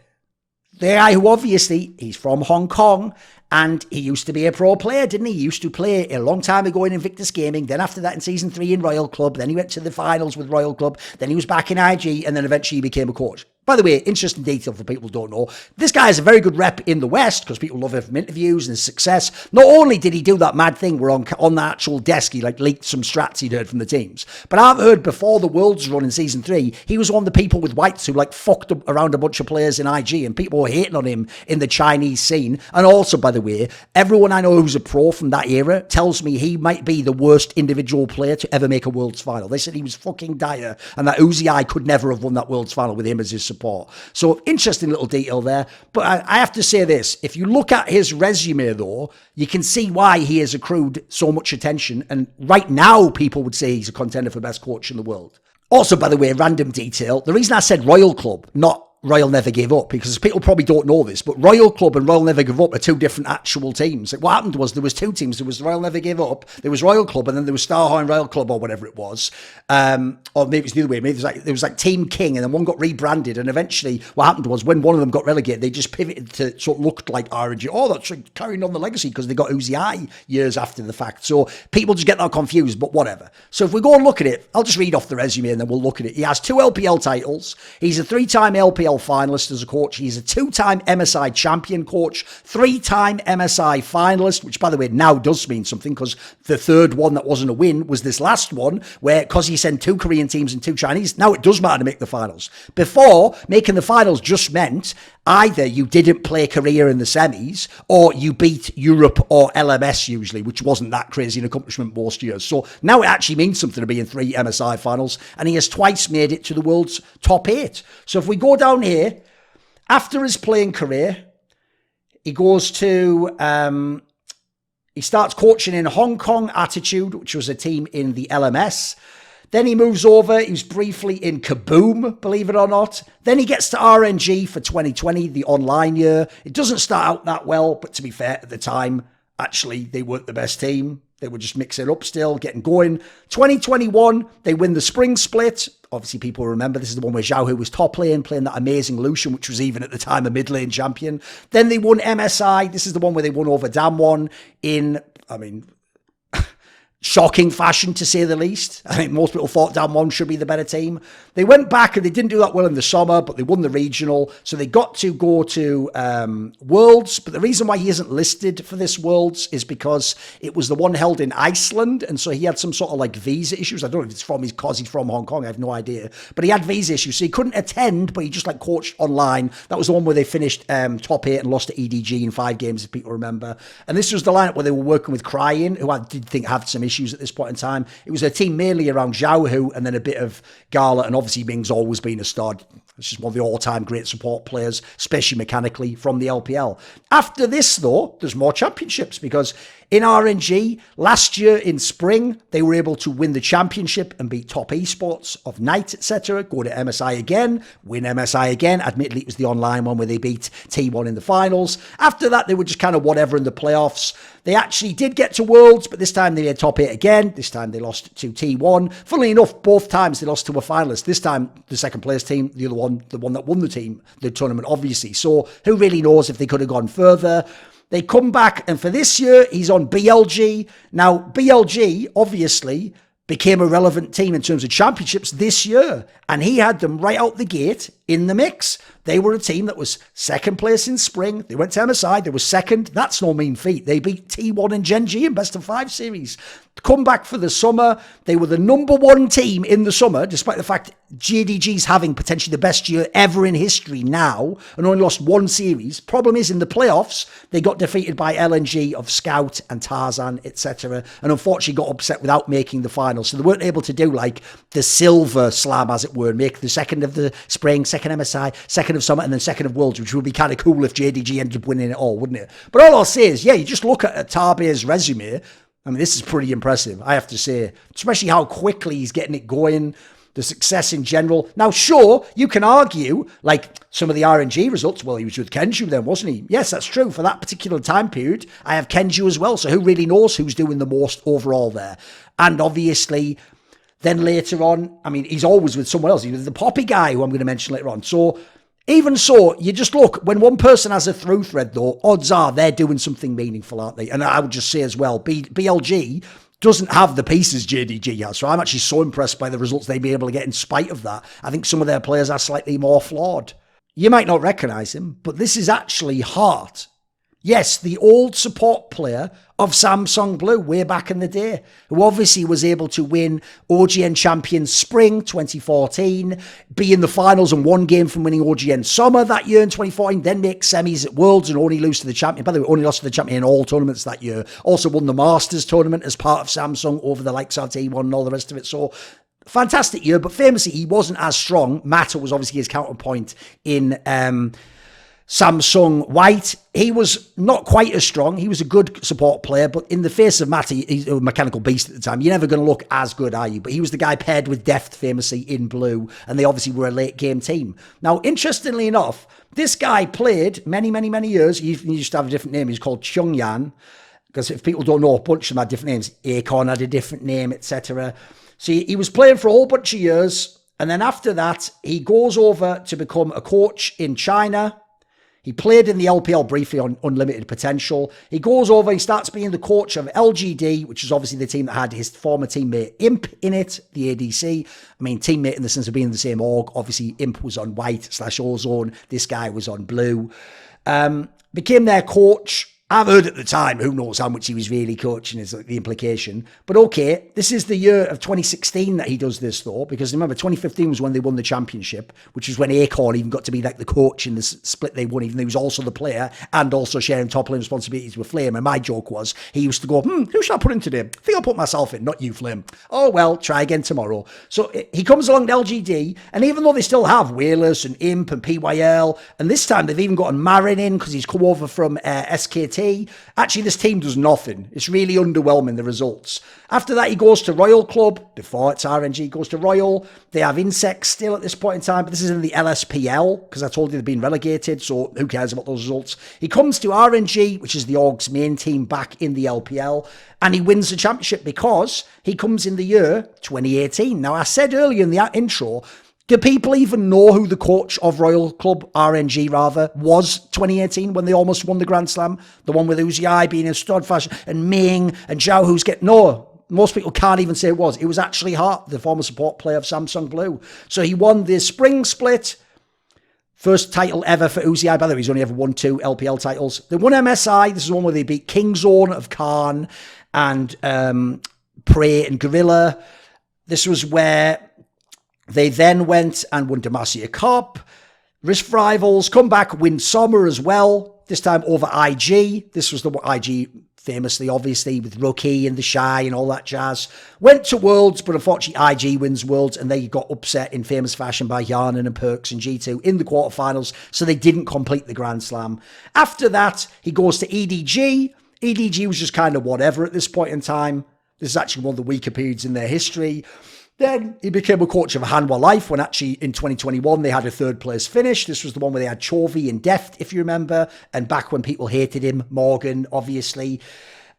Speaker 2: the guy who obviously, he's from Hong Kong, and he used to be a pro player, didn't he? He used to play a long time ago in Invictus Gaming. Then after that in Season 3 in Royal Club. Then he went to the finals with Royal Club. Then he was back in IG, and then eventually he became a coach. By the way, interesting detail for people who don't know, this guy has a very good rep in the West because people love him from interviews and his success. Not only did he do that mad thing where on the actual desk he leaked some strats he'd heard from the teams, but I've heard before the Worlds run in Season 3, he was one of the people with whites who fucked up around a bunch of players in IG, and people were hating on him in the Chinese scene. And also, by the way, everyone I know who's a pro from that era tells me he might be the worst individual player to ever make a Worlds final. They said he was fucking dire, and that Uzi Eye could never have won that Worlds final with him as his support. So interesting little detail there. But I have to say this, if you look at his resume though, you can see why he has accrued so much attention. And right now, people would say he's a contender for best coach in the world. Also, by the way, random detail, the reason I said Royal Club, not Royal Never Give Up, because people probably don't know this, but Royal Club and Royal Never Give Up are 2 different actual teams. What happened was there was 2 teams. There was Royal Never Give Up, there was Royal Club, and then there was Starhorn Royal Club or whatever it was. Or maybe it's the other way. Maybe there was Team King, and then one got rebranded, and eventually what happened was when one of them got relegated, they just pivoted to sort of looked like RNG. Oh, that's carrying on the legacy because they got Uzi Eye years after the fact. So people just get that confused, but whatever. So if we go and look at it, I'll just read off the resume and then we'll look at it. He has 2 LPL titles. He's a 3-time LPL finalist as a coach. He's a 2-time MSI champion coach, 3-time MSI finalist, which by the way now does mean something because the 3rd one that wasn't a win was this last one where because he sent 2 Korean teams and 2 Chinese, now it does matter to make the finals. Before, making the finals just meant either you didn't play Korea in the semis or you beat Europe or LMS usually, which wasn't that crazy an accomplishment most years. So now it actually means something to be in 3 MSI finals, and he has twice made it to the world's top 8. So if we go down here, after his playing career, he goes to, he starts coaching in Hong Kong Attitude, which was a team in the LMS. Then he moves over. He was briefly in Kaboom, believe it or not. Then he gets to RNG for 2020, the online year. It doesn't start out that well, but to be fair, at the time, actually, they weren't the best team. They were just mixing up still, getting going. 2021, they win the spring split. Obviously, people remember this is the one where Zhao Hu was top lane, playing that amazing Lucian, which was even at the time a mid lane champion. Then they won MSI. This is the one where they won over Damwon in, shocking fashion, to say the least. I think most people thought Damwon should be the better team. They went back and they didn't do that well in the summer, but they won the regional. So they got to go to Worlds. But the reason why he isn't listed for this Worlds is because it was the one held in Iceland. And so he had some sort of visa issues. I don't know if it's from his cause he's from Hong Kong. I have no idea. But he had visa issues. So he couldn't attend, but he just coached online. That was the one where they finished top 8 and lost to EDG in 5 games, if people remember. And this was the lineup where they were working with Cryin, who I did think had some issues at this point in time. It was a team mainly around Zhao Hu and then a bit of Gala, and obviously Ming's always been a stud. It's just one of the all-time great support players, especially mechanically, from the LPL. After this, though, there's more championships because in RNG, last year in spring, they were able to win the championship and beat top esports of Night, etc. Go to MSI again, win MSI again. Admittedly, it was the online one where they beat T1 in the finals. After that, they were just kind of whatever in the playoffs. They actually did get to Worlds, but this time they had top 8 again. This time they lost to T1. Funnily enough, both times they lost to a finalist. This time, the second place team, the other one, the one that won the tournament, obviously. So who really knows if they could have gone further? They come back, and for this year, he's on BLG. Now, BLG, obviously, became a relevant team in terms of championships this year, and he had them right out the gate in the mix. They were a team that was second place in spring. They went to MSI. They were second. That's no mean feat. They beat T1 and Gen G in best of 5 series. Come back for the summer. They were the number 1 team in the summer, despite the fact JDG's having potentially the best year ever in history now and only lost 1 series. Problem is, in the playoffs, they got defeated by LNG of Scout and Tarzan, etc. and unfortunately got upset without making the final. So they weren't able to do like the silver slam, as it were, and make the second of the spring, second MSI, second of summer, and then second of Worlds, which would be kind of cool if JDG ended up winning it all, wouldn't it? But all I'll say is, yeah, you just look at Tabe's resume. I mean, this is pretty impressive, I have to say, especially how quickly he's getting it going, the success in general. Now, sure, you can argue, like some of the RNG results, well, he was with Kenju then, wasn't he? Yes, that's true. For that particular time period, I have Kenju as well, so who really knows who's doing the most overall there? And obviously, then later on, I mean, he's always with someone else. He's the Poppy guy, who I'm going to mention later on. So, even so, you just look, when one person has a through thread, though, odds are they're doing something meaningful, aren't they? And I would just say as well, BLG doesn't have the pieces JDG has. So I'm actually so impressed by the results they've been able to get in spite of that. I think some of their players are slightly more flawed. You might not recognise him, but this is actually Hart. Yes, the old support player of Samsung Blue way back in the day, who obviously was able to win OGN Champion Spring 2014, be in the finals and 1 game from winning OGN Summer that year in 2014, then make semis at Worlds and only lose to the champion. By the way, only lost to the champion in all tournaments that year. Also won the Masters tournament as part of Samsung over the likes of T1 and all the rest of it. So, fantastic year, but famously, he wasn't as strong. Mata was obviously his counterpoint in Samsung White. He was not quite as strong. He was a good support player, but in the face of Matt, he's a mechanical beast at the time. You're never going to look as good, are you? But he was the guy paired with Deft famously in blue, and they obviously were a late game team. Now, interestingly enough, this guy played many, many, many years. He used to have a different name. He's called Chungyan, because if people don't know, a bunch of them had different names. Acorn had a different name, etc. So he was playing for a whole bunch of years, and then after that, he goes over to become a coach in China. He played in the LPL briefly on Unlimited Potential. He goes over, he starts being the coach of LGD, which is obviously the team that had his former teammate Imp in it, the ADC. I mean, teammate in the sense of being in the same org. Obviously, Imp was on white/Ozone. This guy was on blue. Became their coach. I've heard at the time, who knows how much he was really coaching is the implication. But okay, this is the year of 2016 that he does this though, because remember 2015 was when they won the championship, which is when Acorn even got to be like the coach in the split they won, even though he was also the player and also sharing top lane responsibilities with Flame. And my joke was, he used to go, who should I put in today? I think I'll put myself in, not you, Flame. Oh well, try again tomorrow. So he comes along to LGD, and even though they still have Whalers and Imp and PYL, and this time they've even gotten Marin in because he's come over from SKT. Actually, this team does nothing. It's really underwhelming, the results. After that, he goes to Royal Club. Before it's RNG, he goes to Royal. They have Insects still at this point in time, but this is in the LSPL, because I told you they've been relegated, so who cares about those results? He comes to RNG, which is the org's main team back in the LPL, and he wins the championship because he comes in the year 2018. Now, I said earlier in the intro, do people even know who the coach of Royal Club, RNG rather, was 2018 when they almost won the Grand Slam? The one with Uzi being in stud fashion and Ming and Zhao who's getting... No, most people can't even say it was. It was actually Hart, the former support player of Samsung Blue. So he won the spring split. First title ever for Uzi. By the way, he's only ever won 2 LPL titles. They won MSI. This is one where they beat Kingzone of Khan and Prey and Gorilla. This was where... They then went and won Demacia Cup, Risk Rivals, come back, win Summer as well, this time over IG. This was the IG famously, obviously, with Rookie and the Shy and all that jazz. Went to Worlds, but unfortunately IG wins Worlds, and they got upset in famous fashion by Yarnan and Perks and G2 in the quarterfinals, so they didn't complete the Grand Slam. After that, he goes to EDG. EDG was just kind of whatever at this point in time. This is actually one of the weaker periods in their history. Then he became a coach of Hanwha Life when actually in 2021 they had a 3rd place finish. This was the one where they had Chovy and Deft, if you remember, and back when people hated him, Morgan, obviously.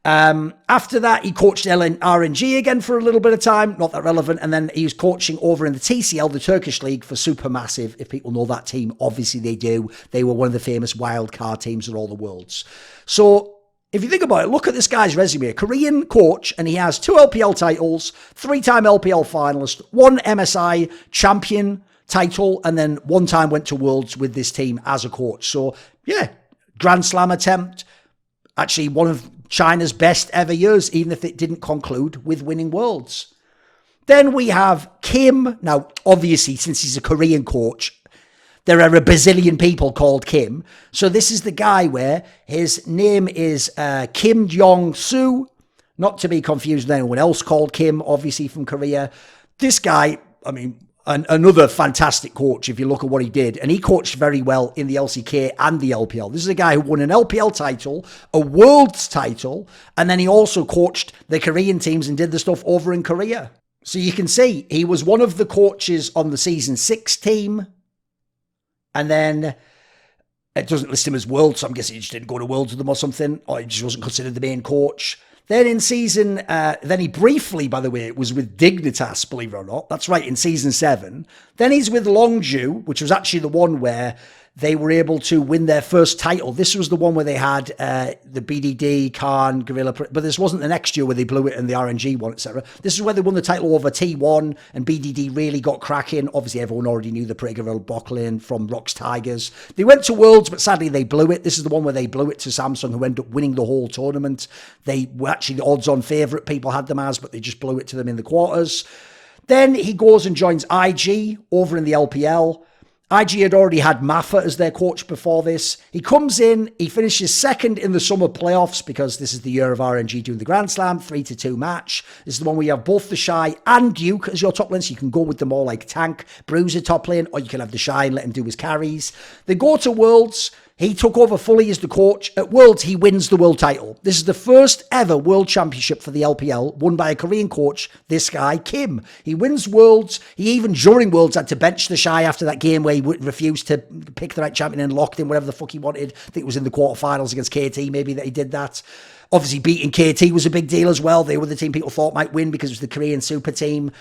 Speaker 2: After that, he coached RNG again for a little bit of time, not that relevant, and then he was coaching over in the TCL, the Turkish League, for Supermassive. If people know that team, obviously they do. They were one of the famous wild card teams at all the Worlds. So... if you think about it, look at this guy's resume. Korean coach, and he has 2 LPL titles, 3-time LPL finalist, 1 MSI champion title, and then one time went to Worlds with this team as a coach. So yeah, Grand Slam attempt, actually one of China's best ever years, even if it didn't conclude with winning Worlds. Then we have Kim. Now, obviously, since he's a Korean coach, there are a bazillion people called Kim. So this is the guy where his name is Kim Jeong-soo, not to be confused with anyone else called Kim, obviously from Korea. This guy, I mean, another fantastic coach if you look at what he did. And he coached very well in the LCK and the LPL. This is a guy who won an LPL title, a Worlds title, and then he also coached the Korean teams and did the stuff over in Korea. So you can see he was one of the coaches on the Season 6 team. And then it doesn't list him as Worlds, so I'm guessing he just didn't go to Worlds with them or something, or he just wasn't considered the main coach. Then in season, then he briefly, by the way, was with Dignitas, believe it or not. That's right, in Season 7. Then he's with Longju, which was actually the one where they were able to win their first title. This was the one where they had the BDD, Khan, Gorilla, but this wasn't the next year where they blew it and the RNG won, etc. This is where they won the title over T1 and BDD really got cracking. Obviously, everyone already knew the Pragerville Bocklin from Rocks Tigers. They went to Worlds, but sadly they blew it. This is the one where they blew it to Samsung, who ended up winning the whole tournament. They were actually the odds-on favourite, people had them as, but they just blew it to them in the quarters. Then he goes and joins IG over in the LPL. IG had already had Maffa as their coach before this. He comes in, he finishes second in the summer playoffs because this is the year of RNG doing the Grand Slam, 3-2 match. This is the one where you have both the Shy and Duke as your top lane, so you can go with them all like Tank, Bruiser top lane, or you can have the Shy and let him do his carries. They go to Worlds. He took over fully as the coach. At Worlds, he wins the world title. This is the first ever world championship for the LPL, won by a Korean coach, this guy, Kim. He wins Worlds. He even, during Worlds, had to bench the Shy after that game where he refused to pick the right champion and locked in whatever the fuck he wanted. I think it was in the quarterfinals against KT, maybe, that he did that. Obviously, beating KT was a big deal as well. They were the team people thought might win because it was the Korean super team.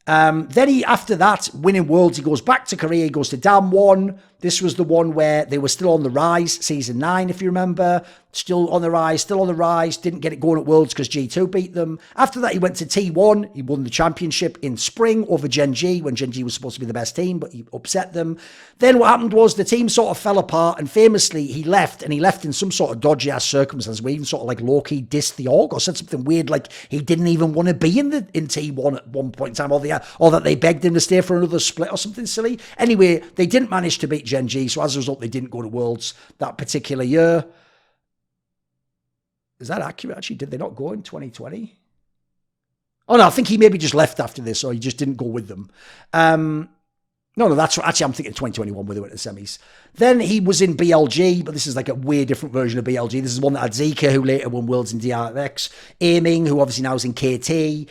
Speaker 2: Then he, after that, winning Worlds, he goes back to Korea, he goes to Damwon. This was the one where they were still on the rise, Season 9, if you remember. Still on the rise, didn't get it going at Worlds because G2 beat them. After that, he went to T1. He won the championship in spring over Gen G, when Gen G was supposed to be the best team, but he upset them. Then what happened was the team sort of fell apart, and famously, he left in some sort of dodgy-ass circumstance where he even sort of like low-key dissed the org or said something weird like he didn't even want to be in T1 at one point in time, or that they begged him to stay for another split or something silly. Anyway, they didn't manage to beat Gen G, so as a result, they didn't go to Worlds that particular year. Is that accurate, actually? Did they not go in 2020? Oh, no, I think he maybe just left after this, or he just didn't go with them. No, that's right. Actually, I'm thinking 2021 where they went to semis. Then he was in BLG, but this is like a way different version of BLG. This is one that had Zika, who later won Worlds in DRX. Aiming, who obviously now is in KT.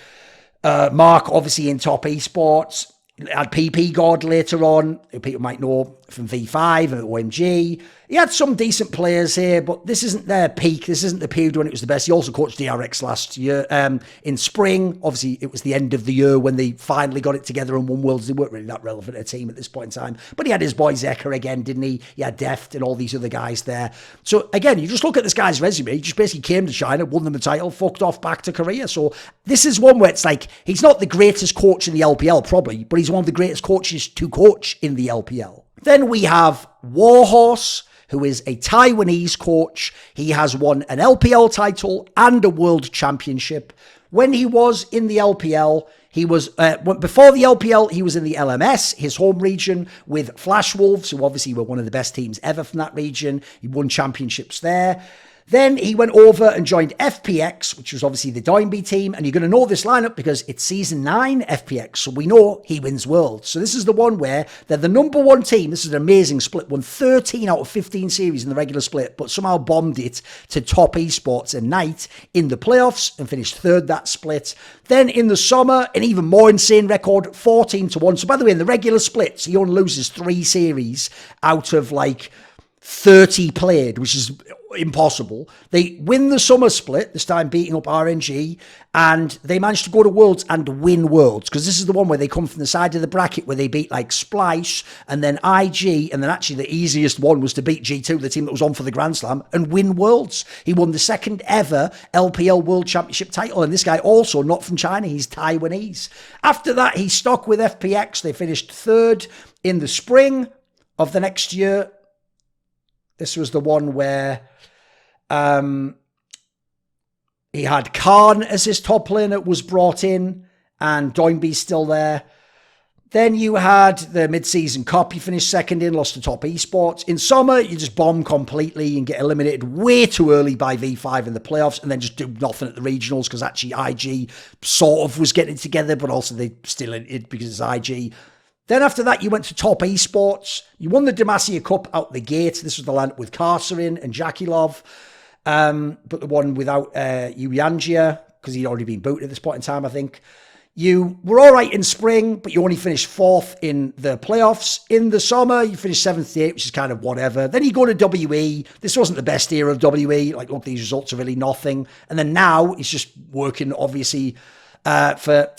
Speaker 2: Mark, obviously in Top Esports. Had PP God later on, who people might know from V5 and OMG. He had some decent players here, but this isn't their peak. This isn't the period when it was the best. He also coached DRX last year. In spring, obviously, it was the end of the year when they finally got it together and won Worlds. They weren't really that relevant a team at this point in time. But he had his boy Zeker again, didn't he? He had Deft and all these other guys there. So, again, you just look at this guy's resume. He just basically came to China, won them the title, fucked off back to Korea. So, this is one where it's like, he's not the greatest coach in the LPL, probably, but he's one of the greatest coaches to coach in the LPL. Then we have Warhorse, who is a Taiwanese coach. He has won an LPL title and a world championship. When he was in the LPL, he was, before the LPL, he was in the LMS, his home region, with Flash Wolves, who obviously were one of the best teams ever from that region. He won championships there. Then he went over and joined FPX, which was obviously the Doinby team. And you're going to know this lineup because it's Season 9 FPX. So we know he wins Worlds. So this is the one where they're the number one team. This is an amazing split. Won 13 out of 15 series in the regular split, but somehow bombed it to Top Esports and Knight in the playoffs and finished third that split. Then in the summer, an even more insane record, 14-1. So by the way, in the regular splits, he only loses 3 series out of like 30 played, which is impossible. They win the summer split, this time beating up RNG, and they managed to go to Worlds and win Worlds, because this is the one where they come from the side of the bracket where they beat like Splice and then IG, and then actually the easiest one was to beat G2, the team that was on for the Grand Slam, and win Worlds. He won the second ever LPL World Championship title, and this guy also not from China, he's Taiwanese. After that, he stuck with FPX. They finished third in the spring of the next year. This was the one where he had Khan as his top laner, was brought in, and Doinby's still there. Then you had the mid-season cup. You finished second in, lost to Top Esports. In summer, you just bomb completely and get eliminated way too early by V5 in the playoffs, and then just do nothing at the regionals, because actually IG sort of was getting together, but also they still in it because it's IG. Then after that, you went to Top Esports. You won the Demacia Cup out the gate. This was the land with Karsarin and Jakilov. But the one without Yuyangia, because he'd already been booted at this point in time, I think. You were all right in spring, but you only finished fourth in the playoffs. In the summer, you finished 7th to 8th, which is kind of whatever. Then you go to WE. This wasn't the best era of WE. Like, look, these results are really nothing. And then now, he's just working, obviously, for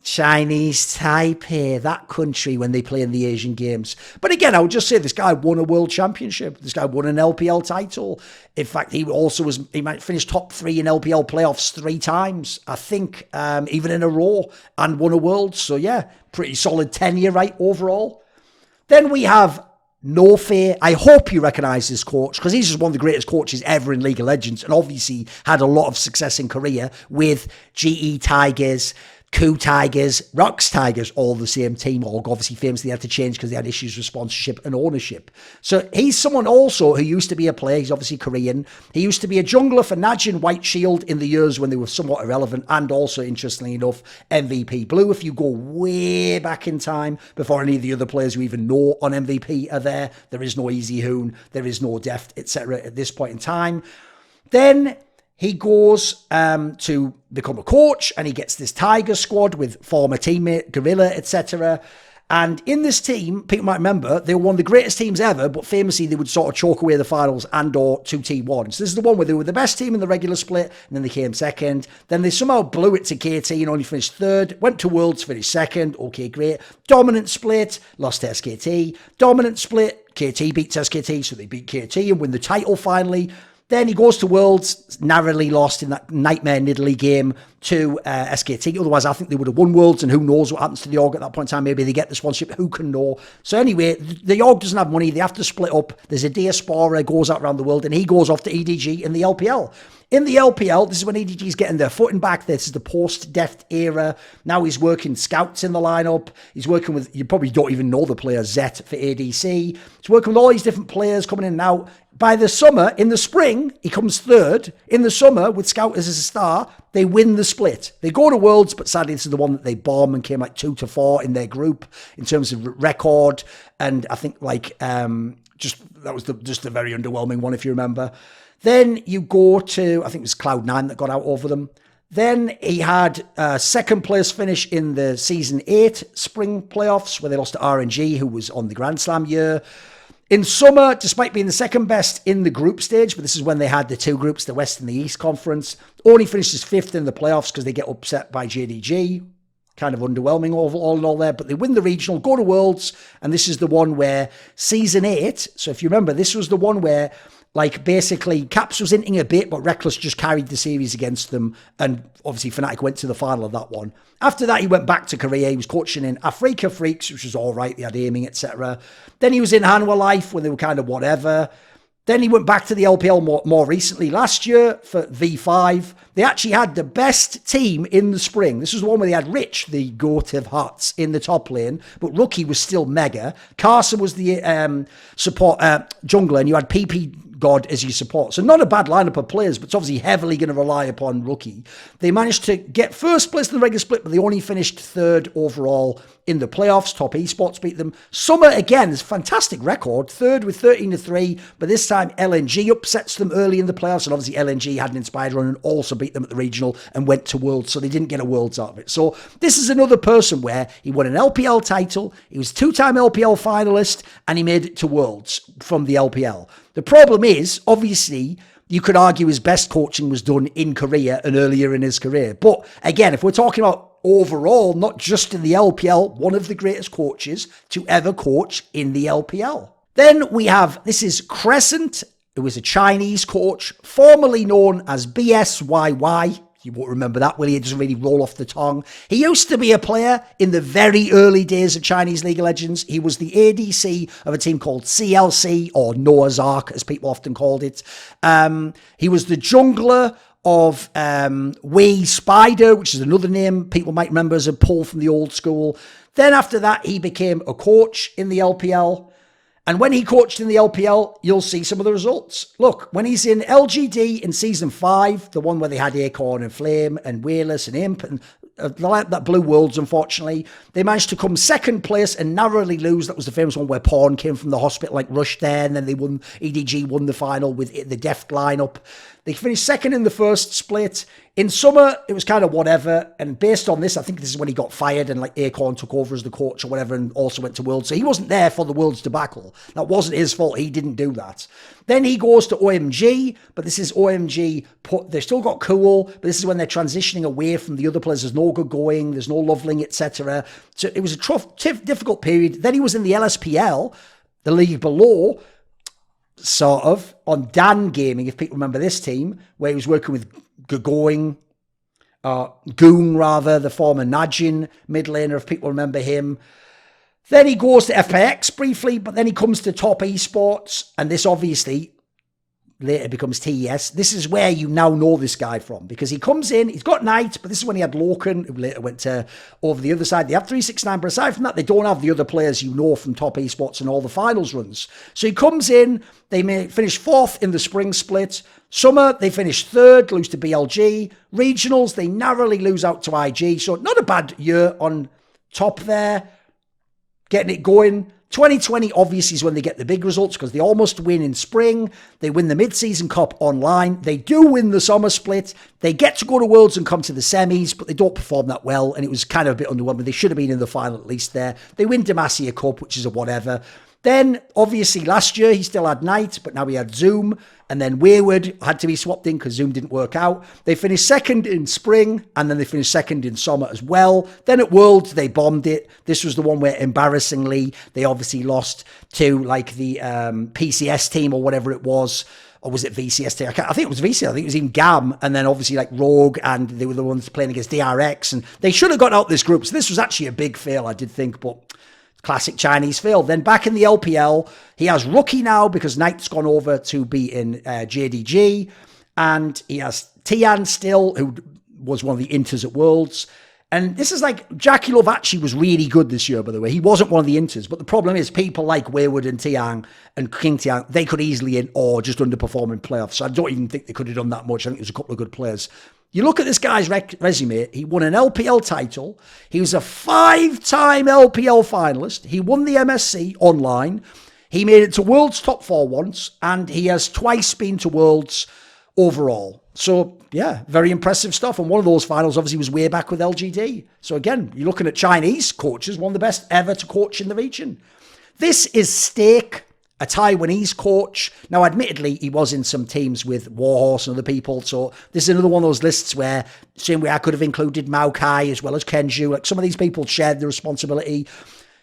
Speaker 2: Chinese Taipei, that country, when they play in the Asian Games. But again, I would just say this guy won a world championship. This guy won an LPL title. In fact, he might finish top 3 in LPL playoffs 3 times, I think, even in a row, and won a world. So yeah, pretty solid tenure, right, overall. Then we have No Fear. I hope you recognise this coach, because he's just one of the greatest coaches ever in League of Legends, and obviously had a lot of success in Korea with GE Tigers, Coup Tigers, Rocks Tigers, all the same team. All obviously famously had to change because they had issues with sponsorship and ownership. So he's someone also who used to be a player. He's obviously Korean. He used to be a jungler for Najin White Shield in the years when they were somewhat irrelevant, and also, interestingly enough, MVP Blue. If you go way back in time, before any of the other players who even know on MVP are there, there is no Easy Hoon, there is no Deft, etc. at this point in time. Then he goes to become a coach, and he gets this Tiger squad with former teammate Gorilla, etc. And in this team, people might remember, they were one of the greatest teams ever, but famously they would sort of chalk away the finals and or 2T1. So this is the one where they were the best team in the regular split, and then they came second. Then they somehow blew it to KT and only finished third. Went to Worlds, finished second. Okay, great. Dominant split, lost to SKT. Dominant split, KT beats SKT, so they beat KT and win the title finally. Then he goes to Worlds, narrowly lost in that nightmare Nidalee game to SKT. Otherwise, I think they would have won Worlds, and who knows what happens to the org at that point in time. Maybe they get the sponsorship. Who can know? So anyway, the org doesn't have money. They have to split up. There's a diaspora, goes out around the world, and he goes off to EDG in the LPL. In the LPL, this is when EDG is getting their footing back. This is the post-Deft era. Now he's working scouts in the lineup. He's working with, you probably don't even know the player, Zet for ADC. He's working with all these different players coming in and out. By the summer, in the spring, he comes third. In the summer, with Scout as a star, they win the split. They go to Worlds, but sadly, this is the one that they bomb and came like 2-4 in their group in terms of record. And I think that was just a very underwhelming one, if you remember. Then you go to, I think it was Cloud9 that got out over them. Then he had a second place finish in the Season 8 spring playoffs, where they lost to RNG, who was on the Grand Slam year. In summer, despite being the second best in the group stage, but this is when they had the 2 groups, the West and the East Conference, only finishes 5th in the playoffs because they get upset by JDG. Kind of underwhelming all in all there, but they win the regional, go to Worlds, and this is the one where Season 8, so if you remember, this was the one where, like, basically, Caps was inting a bit, but Reckless just carried the series against them, and obviously Fnatic went to the final of that one. After that, he went back to Korea. He was coaching in Afrika Freaks, which was all right. They had aiming, etc. Then he was in Hanwha Life, when they were kind of whatever. Then he went back to the LPL more recently. Last year for V5, they actually had the best team in the spring. This was the one where they had Rich, the goat of hearts, in the top lane, but Rookie was still mega. Carson was the support jungler, and you had PP God as your support. So not a bad lineup of players, but it's obviously heavily going to rely upon Rookie. They managed to get first place in the regular split, but they only finished third overall in the playoffs. Top Esports beat them. Summer, again, is a fantastic record. Third with 13-3, but this time LNG upsets them early in the playoffs, and obviously LNG had an inspired run and also beat them at the regional and went to Worlds, so they didn't get a Worlds out of it. So this is another person where he won an LPL title, he was 2-time LPL finalist, and he made it to Worlds from the LPL. The problem is, obviously, you could argue his best coaching was done in Korea and earlier in his career. But again, if we're talking about overall, not just in the LPL, one of the greatest coaches to ever coach in the LPL. Then we have, this is Crescent, who was a Chinese coach, formerly known as BSYY. You won't remember that, will you? It doesn't really roll off the tongue. He used to be a player in the very early days of Chinese League of Legends. He was the ADC of a team called CLC, or Noah's Ark, as people often called it. He was the jungler of Wei Spider, which is another name people might remember as a pull from the old school. Then after that, he became a coach in the LPL. And when he coached in the LPL, you'll see some of the results. Look, when he's in LGD in Season 5, the one where they had Acorn and Flame and Weirless and Imp and that blew worlds, unfortunately, they managed to come second place and narrowly lose. That was the famous one where Pawn came from the hospital, like rushed there, and then they won. EDG won the final with the Deft lineup. They finished second in the first split. In summer, it was kind of whatever. And based on this, I think this is when he got fired and like Acorn took over as the coach or whatever and also went to Worlds. So he wasn't there for the Worlds debacle. That wasn't his fault. He didn't do that. Then he goes to OMG, but this is OMG. They still got cool, but this is when they're transitioning away from the other players. There's no good going. There's no Loveling, etc. So it was a tough, difficult period. Then he was in the LSPL, the league below, sort of, on Dan Gaming, if people remember this team, where he was working with Goong, the former Najin mid laner, if people remember him. Then he goes to FPX briefly, but then he comes to Top Esports, and this obviously later becomes TES. This is where you now know this guy from, because he comes in, he's got Knight, but this is when he had Loken, who later went to over the other side. They have 369, but aside from that, they don't have the other players you know from Top Esports and all the finals runs. So he comes in, they may finish 4th in the spring split. Summer, they finish 3rd, lose to BLG. Regionals, they narrowly lose out to IG. So not a bad year on top there. Getting it going. 2020 obviously is when they get the big results because they almost win in spring. They win the mid-season cup online. They do win the summer split. They get to go to Worlds and come to the semis, but they don't perform that well. And it was kind of a bit underwhelming. They should have been in the final at least there. They win Demacia Cup, which is a whatever. Then, obviously, last year he still had Knight, but now he had Zoom. And then Wayward had to be swapped in because Zoom didn't work out. They finished 2nd in spring, and then they finished 2nd in summer as well. Then at Worlds, they bombed it. This was the one where, embarrassingly, they obviously lost to, like, the PCS team or whatever it was. Or was it VCS team? I think it was VCS. I think it was even GAM. And then, obviously, like, Rogue, and they were the ones playing against DRX. And they should have got out this group. So this was actually a big fail, I did think, but classic Chinese fail. Then back in the LPL, he has Rookie now because Knight's gone over to be in JDG. And he has Tian still, who was one of the Inters at Worlds. And this is like, Jackie Lovaci was really good this year, by the way. He wasn't one of the Inters. But the problem is people like Wayward and Tian and King Tian, they could easily in or just underperform in playoffs. So I don't even think they could have done that much. I think there's a couple of good players. You look at this guy's resume, he won an LPL title. He was a 5-time LPL finalist. He won the MSC online. He made it to Worlds top 4 once, and he has twice been to Worlds overall. So, yeah, very impressive stuff. And one of those finals obviously was way back with LGD. So again, you're looking at Chinese coaches, one of the best ever to coach in the region. This is Stake, a Taiwanese coach. Now, admittedly, he was in some teams with Warhorse and other people. So this is another one of those lists where, same way I could have included Maokai as well as Kenju. Like, some of these people shared the responsibility.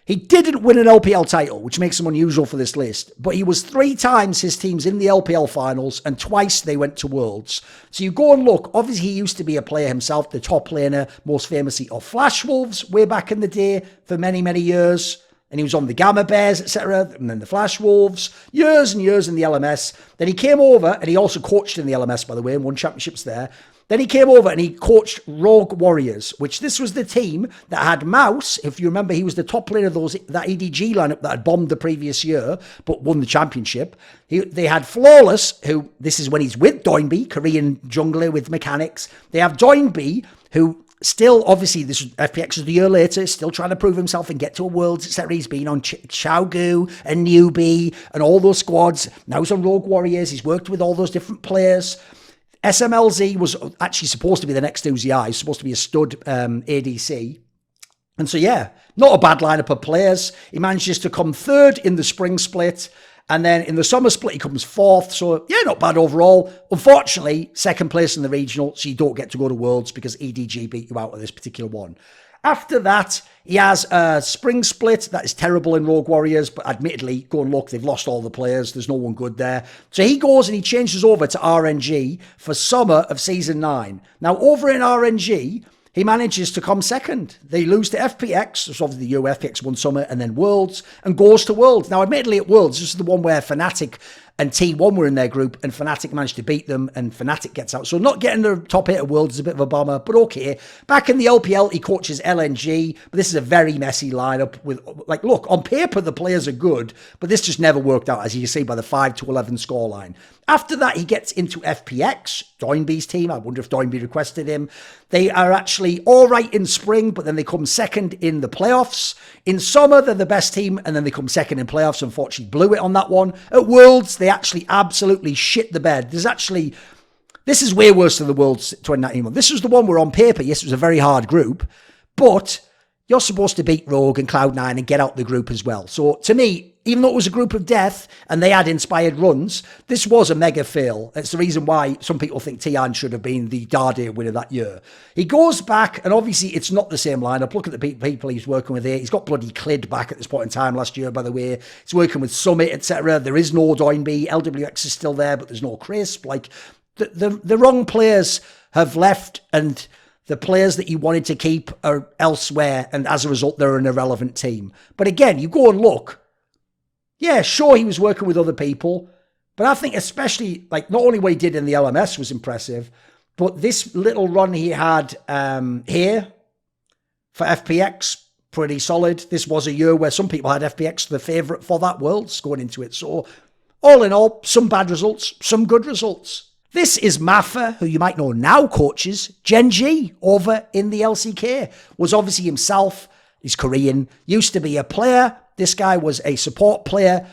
Speaker 2: He didn't win an LPL title, which makes him unusual for this list. But he was 3 times his team's in the LPL finals, and twice they went to Worlds. So you go and look. Obviously, he used to be a player himself, the top laner, most famously of Flash Wolves, way back in the day for many, many years. And he was on the Gamma Bears, etc., and then the Flash Wolves, years and years in the LMS. Then he came over, and he also coached in the LMS, by the way, and won championships there. Then he came over and he coached Rogue Warriors, which this was the team that had Mouse. If you remember, he was the top player of that EDG lineup that had bombed the previous year, but won the championship. They had Flawless, who, this is when he's with Doinby, Korean jungler with mechanics. They have Doinby, who still, obviously, this FPX was the year later, still trying to prove himself and get to a Worlds, etc. He's been on Xiaogu and Newbie and all those squads. Now he's on Rogue Warriors. He's worked with all those different players. SMLZ was actually supposed to be the next Uzi. He's supposed to be a stud ADC. And so, yeah, not a bad lineup of players. He manages to come 3rd in the spring split. And then in the summer split, he comes 4th. So, yeah, not bad overall. Unfortunately, 2nd place in the regional, so you don't get to go to Worlds because EDG beat you out of this particular one. After that, he has a spring split. That is terrible in Rogue Warriors, but admittedly, go and look, they've lost all the players. There's no one good there. So he goes and he changes over to RNG for summer of Season 9. Now, over in RNG, he manages to come 2nd. They lose to FPX, so obviously the FPX won Summer, and then Worlds, and goes to Worlds. Now, admittedly, at Worlds, this is the one where Fnatic and T1 were in their group, and Fnatic managed to beat them, and Fnatic gets out. So not getting the top 8 of Worlds is a bit of a bummer, but okay. Back in the LPL, he coaches LNG, but this is a very messy lineup with, like, look, on paper, the players are good, but this just never worked out, as you can see by the 5-11 scoreline. After that, he gets into FPX, Doinby's team. I wonder if Doinby requested him. They are actually all right in spring, but then they come 2nd in the playoffs. In summer, they're the best team, and then they come 2nd in playoffs. Unfortunately, blew it on that one. At Worlds, they actually absolutely shit the bed. This is way worse than the Worlds 2019 one. This was the one where on paper, yes, it was a very hard group, but you're supposed to beat Rogue and Cloud9 and get out the group as well. So to me, even though it was a group of death and they had inspired runs, this was a mega fail. It's the reason why some people think Tian should have been the Darday winner that year. He goes back, and obviously it's not the same lineup. Look at the people he's working with here. He's got bloody Clid back at this point in time last year, by the way. He's working with Summit, etc. There is no Doinby. LWX is still there, but there's no Crisp. Like, the wrong players have left, and the players that you wanted to keep are elsewhere, and as a result, they're an irrelevant team. But again, you go and look. Yeah, sure, he was working with other people, but I think especially, like, not only what he did in the LMS was impressive, but this little run he had here for FPX, pretty solid. This was a year where some people had FPX the favourite for that Worlds going into it. So, all in all, some bad results, some good results. This is Maffa, who you might know now coaches Gen.G over in the LCK. Was obviously himself, he's Korean, used to be a player. This guy was a support player,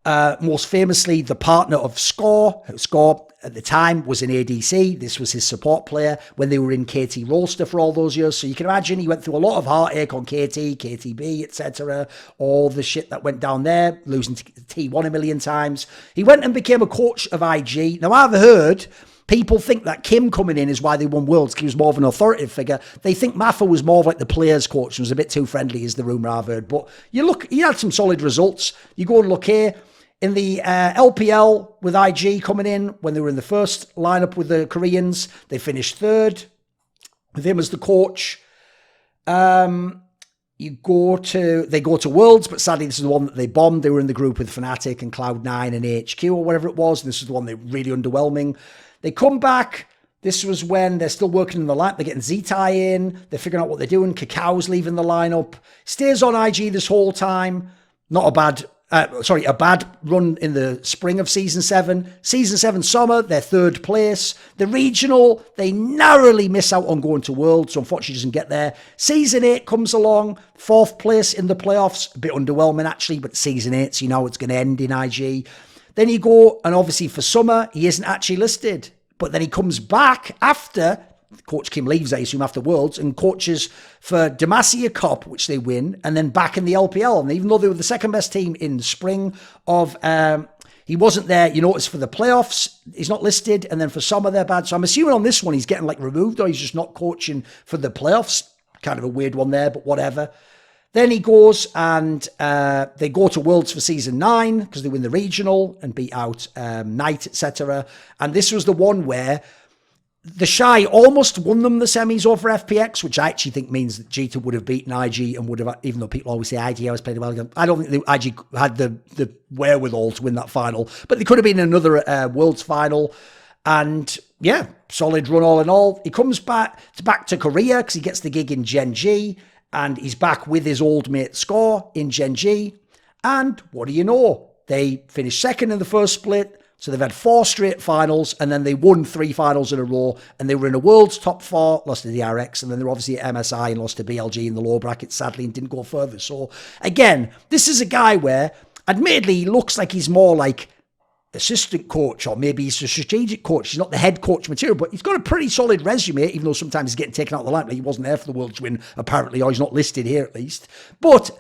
Speaker 2: most famously the partner of Score. Score at the time was in ADC. This was his support player when they were in KT roster for all those years. So you can imagine he went through a lot of heartache on KT, KTB, etc. All the shit that went down there, losing to T1 a million times. He went and became a coach of IG. Now, I've heard people think that Kim coming in is why they won Worlds, because he was more of an authoritative figure. They think Maffa was more of like the players' coach and was a bit too friendly, is the rumour I've heard. But you look, he had some solid results. You go and look here. In the LPL with IG coming in, when they were in the first lineup with the Koreans, they finished 3rd with him as the coach. They go to Worlds, but sadly this is the one that they bombed. They were in the group with Fnatic and Cloud9 and AHQ or whatever it was. This is the one they were really underwhelming. They come back. This was when they're still working in the lineup. They're getting Z-Tai in. They're figuring out what they're doing. Cacau's leaving the lineup. Stays on IG this whole time. Not a bad a bad run in the spring of Season 7. Season 7 summer, they're 3rd place. The regional, they narrowly miss out on going to Worlds, so unfortunately doesn't get there. Season 8 comes along, 4th place in the playoffs. A bit underwhelming, actually, but Season 8, so you know it's going to end in IG. Then you go, and obviously for summer, he isn't actually listed. But then he comes back after Coach Kim leaves, I assume, after Worlds, and coaches for Demacia Cup, which they win, and then back in the LPL. And even though they were the 2nd best team in spring of, he wasn't there, you notice, for the playoffs, he's not listed, and then for summer they're bad. So I'm assuming on this one he's getting like removed, or he's just not coaching for the playoffs. Kind of a weird one there, but whatever. Then he goes and they go to Worlds for Season 9 because they win the regional and beat out Knight, etc. And this was the one where the Shy almost won them the semis over FPX, which I actually think means that G2 would have beaten IG and would have, even though people always say IG always played well again, I don't think IG had the wherewithal to win that final. But they could have been in another Worlds final. And yeah, solid run all in all. He comes back to Korea because he gets the gig in Gen.G, and he's back with his old mate Score in Gen.G. And what do you know? They finished 2nd in the first split. So they've had 4 straight finals, and then they won 3 finals in a row, and they were in a World's top 4, lost to the RX, and then they're obviously at MSI and lost to BLG in the lower bracket, sadly, and didn't go further. So again, this is a guy where, admittedly, he looks like he's more like assistant coach, or maybe he's a strategic coach. He's not the head coach material, but he's got a pretty solid resume, even though sometimes he's getting taken out of the limelight. He wasn't there for the World's win, apparently, or he's not listed here at least. But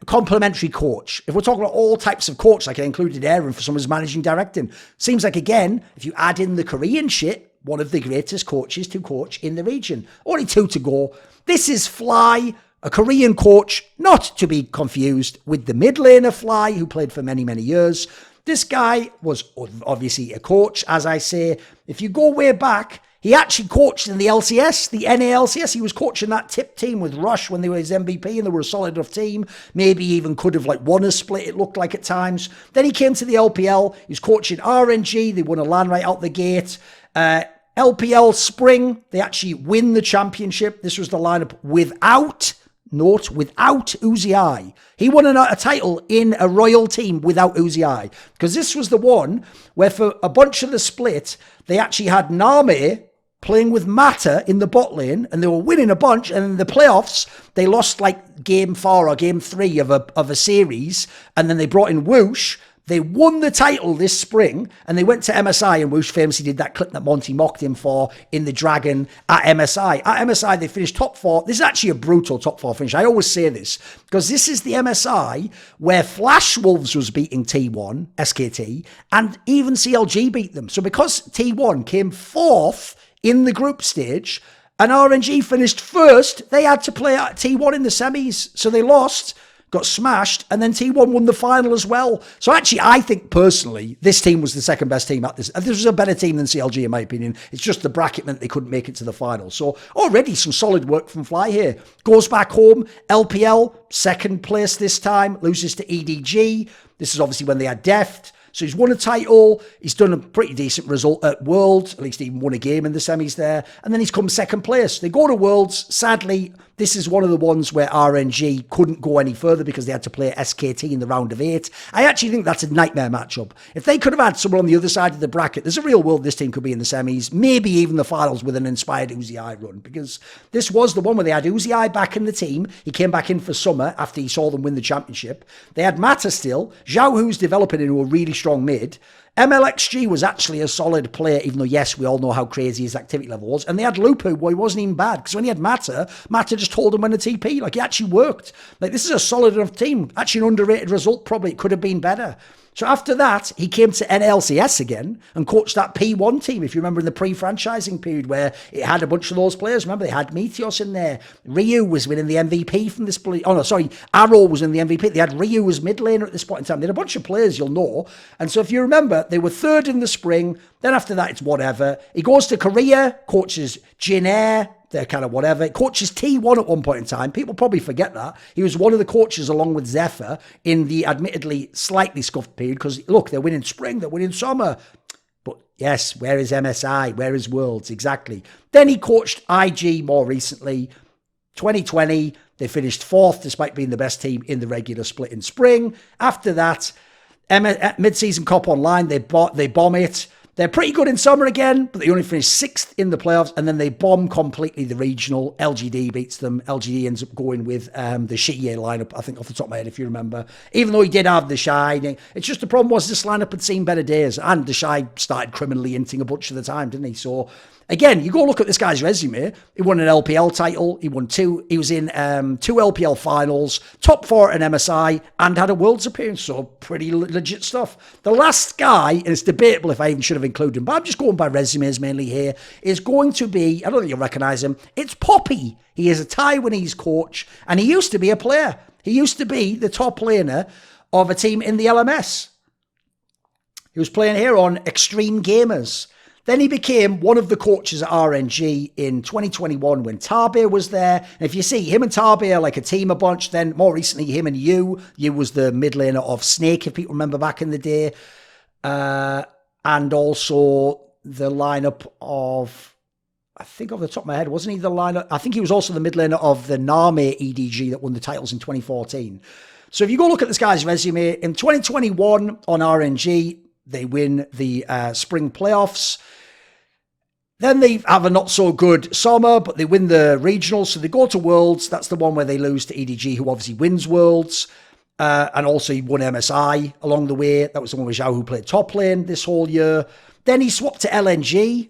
Speaker 2: complementary coach. If we're talking about all types of coach, like I included Aaron for someone's managing directing, seems like, again, if you add in the Korean shit, one of the greatest coaches to coach in the region. Only 2 to go. This is Fly, a Korean coach, not to be confused with the mid laner Fly, who played for many, many years. This guy was obviously a coach, as I say. If you go way back, he actually coached in the LCS, the NALCS. He was coaching that tip team with Rush when they were his MVP and they were a solid enough team. Maybe even could have won a split, it looked like at times. Then he came to the LPL. He was coaching RNG. They won a LAN right out the gate. LPL Spring, they actually win the championship. This was the lineup without Uzi. He won a title in a royal team without Uzi. Because this was the one where for a bunch of the split, they actually had Name playing with Mata in the bot lane, and they were winning a bunch, and in the playoffs, they lost game 4 or game 3 of a series, and then they brought in Whoosh. They won the title this spring, and they went to MSI, and Whoosh famously did that clip that Monty mocked him for in the Dragon at MSI. At MSI, they finished top 4. This is actually a brutal top 4 finish. I always say this, because this is the MSI where Flash Wolves was beating T1, SKT, and even CLG beat them. So because T1 came 4th in the group stage, and RNG finished 1st, they had to play T1 in the semis, so they lost, got smashed, and then T1 won the final as well. So actually, I think personally, this team was the second best team at this. This was a better team than CLG, in my opinion. It's just the bracket meant they couldn't make it to the final. So already some solid work from Fly here. Goes back home, LPL, second place this time, loses to EDG. This is obviously when they had Deft. So he's won a title. He's done a pretty decent result at Worlds. At least he even won a game in the semis there. And then he's come second place. They go to Worlds. Sadly, this is one of the ones where RNG couldn't go any further because they had to play SKT in the round of 8. I actually think that's a nightmare matchup. If they could have had someone on the other side of the bracket, there's a real world this team could be in the semis, maybe even the finals with an inspired Uzi run, because this was the one where they had Uzi back in the team. He came back in for summer after he saw them win the championship. They had Mata still. Zhao, who's developing into a really strong mid. MLXG was actually a solid player, even though, yes, we all know how crazy his activity level was. And they had Lupu, where he wasn't even bad, because when he had Mata just told him when to TP. He actually worked. This is a solid enough team. Actually, an underrated result, probably. It could have been better. So after that, he came to NLCS again and coached that P1 team, if you remember, in the pre-franchising period where it had a bunch of those players. Remember, they had Meteos in there. Ryu was winning the MVP from this... Arrow was in the MVP. They had Ryu as mid laner at this point in time. They had a bunch of players, you'll know. And so if you remember, they were 3rd in the spring. Then after that, it's whatever. He goes to Korea, coaches Jin Air. They're kind of whatever. Coaches T1 at one point in time. People probably forget that. He was one of the coaches along with Zephyr in the admittedly slightly scuffed period because, look, they're winning spring, they're winning summer. But yes, where is MSI? Where is Worlds? Exactly. Then he coached IG more recently. 2020, they finished 4th despite being the best team in the regular split in spring. After that, mid-season Cop Online, they bomb it. They're pretty good in summer again, but they only finished 6th in the playoffs, and then they bomb completely the regional. LGD beats them. LGD ends up going with the Shiye lineup, I think, off the top of my head, if you remember. Even though he did have the Shy. It's just the problem was this lineup had seen better days, and the Shy started criminally inting a bunch of the time, didn't he? So, again, you go look at this guy's resume. He won an LPL title. He was in 2 LPL finals, top 4 at an MSI, and had a Worlds appearance. So pretty legit stuff. The last guy, and it's debatable if I even should have included him, but I'm just going by resumes mainly here, is going to be, I don't think you'll recognize him, it's Poppy. He is a Taiwanese coach, and he used to be a player. He used to be the top laner of a team in the LMS. He was playing here on Extreme Gamers. Then he became one of the coaches at RNG in 2021 when Tabe was there. And if you see, him and Tabe are like a team a bunch. Then more recently, him and Yu. Yu was the mid laner of Snake, if people remember back in the day. And also the lineup of, I think off the top of my head, wasn't he the lineup? I think he was also the mid laner of the Name EDG that won the titles in 2014. So if you go look at this guy's resume, in 2021 on RNG, they win the spring playoffs. Then they have a not so good summer, but they win the regionals. So they go to Worlds. That's the one where they lose to EDG, who obviously wins Worlds. And also he won MSI along the way. That was the one with Zhao, who played top lane this whole year. Then he swapped to LNG.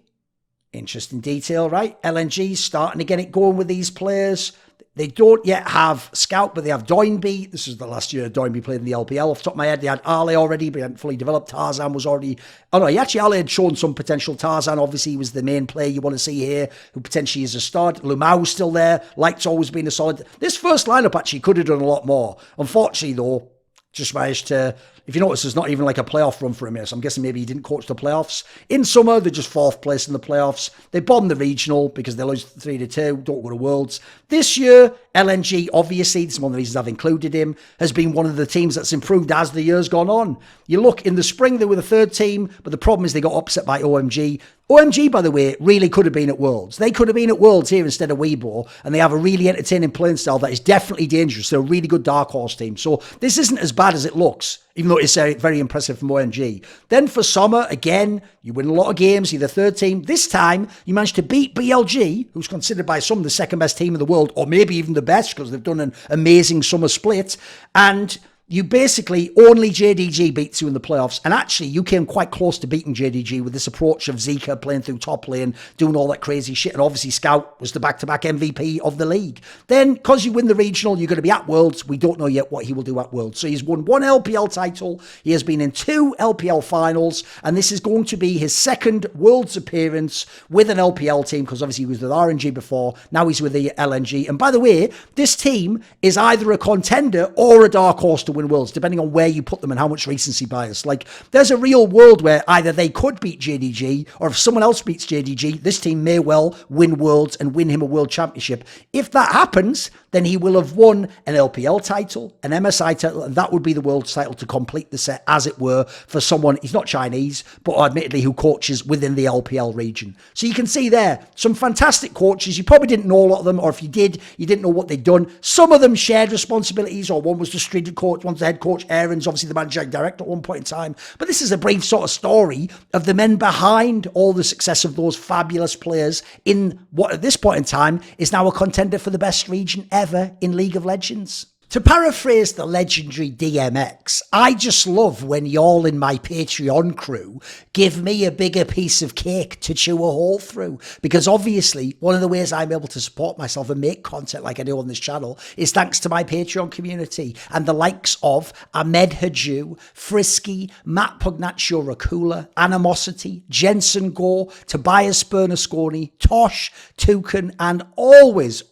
Speaker 2: Interesting detail, right? LNG starting to get it going with these players. They don't yet have Scout, but they have Doinby. This is the last year Doinby played in the LPL. Off the top of my head, they had Ale already, but he hadn't fully developed. Tarzan was already... Oh, no, Ale had shown some potential. Tarzan, obviously, was the main player you want to see here, who potentially is a stud. Lumau's still there. Light's always been a solid... This first lineup actually could have done a lot more. Unfortunately, though, just managed to... If you notice, there's not even like a playoff run for him here, so I'm guessing maybe he didn't coach the playoffs. In summer, they're just 4th place in the playoffs. They bombed the regional because they lost 3-2, don't go to Worlds. This year, LNG, obviously, this is one of the reasons I've included him, has been one of the teams that's improved as the year's gone on. You look, in the spring, they were the 3rd team, but the problem is they got upset by OMG. OMG, by the way, really could have been at Worlds. They could have been at Worlds here instead of Weibo, and they have a really entertaining playing style that is definitely dangerous. They're a really good dark horse team. So this isn't as bad as it looks, even though it's very impressive from OMG. Then for summer, again, you win a lot of games, you're the 3rd team. This time, you managed to beat BLG, who's considered by some the 2nd best team in the world, or maybe even the best, because they've done an amazing summer split. And you basically, only JDG beats you in the playoffs. And actually, you came quite close to beating JDG with this approach of Zika playing through top lane, doing all that crazy shit. And obviously, Scout was the back-to-back MVP of the league. Then, because you win the regional, you're going to be at Worlds. We don't know yet what he will do at Worlds. So he's won 1 LPL title. He has been in 2 LPL finals. And this is going to be his 2nd Worlds appearance with an LPL team, because obviously he was with RNG before. Now he's with the LNG. And by the way, this team is either a contender or a dark horse to win Worlds, depending on where you put them and how much recency bias. Like, there's a real world where either they could beat JDG, or if someone else beats JDG, this team may well win Worlds and win him a World Championship. If that happens, then he will have won an LPL title, an MSI title, and that would be the World's title to complete the set, as it were, for someone, he's not Chinese, but admittedly who coaches within the LPL region. So you can see there, some fantastic coaches. You probably didn't know a lot of them, or if you did, you didn't know what they'd done. Some of them shared responsibilities, or one was the street coach, one's the head coach, Aaron's obviously the managing director at one point in time. But this is a brief sort of story of the men behind all the success of those fabulous players in what at this point in time is now a contender for the best region ever in League of Legends. To paraphrase the legendary DMX, I just love when y'all in my Patreon crew give me a bigger piece of cake to chew a hole through. Because obviously, one of the ways I'm able to support myself and make content like I do on this channel is thanks to my Patreon community and the likes of Ahmed Hadjou, Frisky, Matt Pugnatio, Rajcula, Animosity, Jensen Goh, Tobias Bernasconi, Tosh, Torin, and always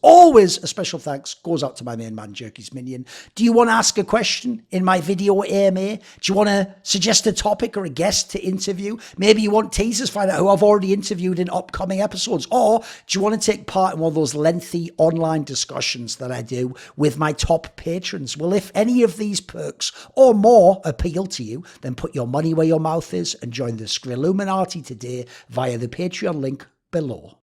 Speaker 2: a special thanks goes out to my main man, Jerky's Minion. Do you want to ask a question in my video AMA? Do you want to suggest a topic or a guest to interview? Maybe you want teasers, find out who I've already interviewed in upcoming episodes. Or do you want to take part in one of those lengthy online discussions that I do with my top patrons? Well, if any of these perks or more appeal to you, then put your money where your mouth is and join the Skrilluminati today via the Patreon link below.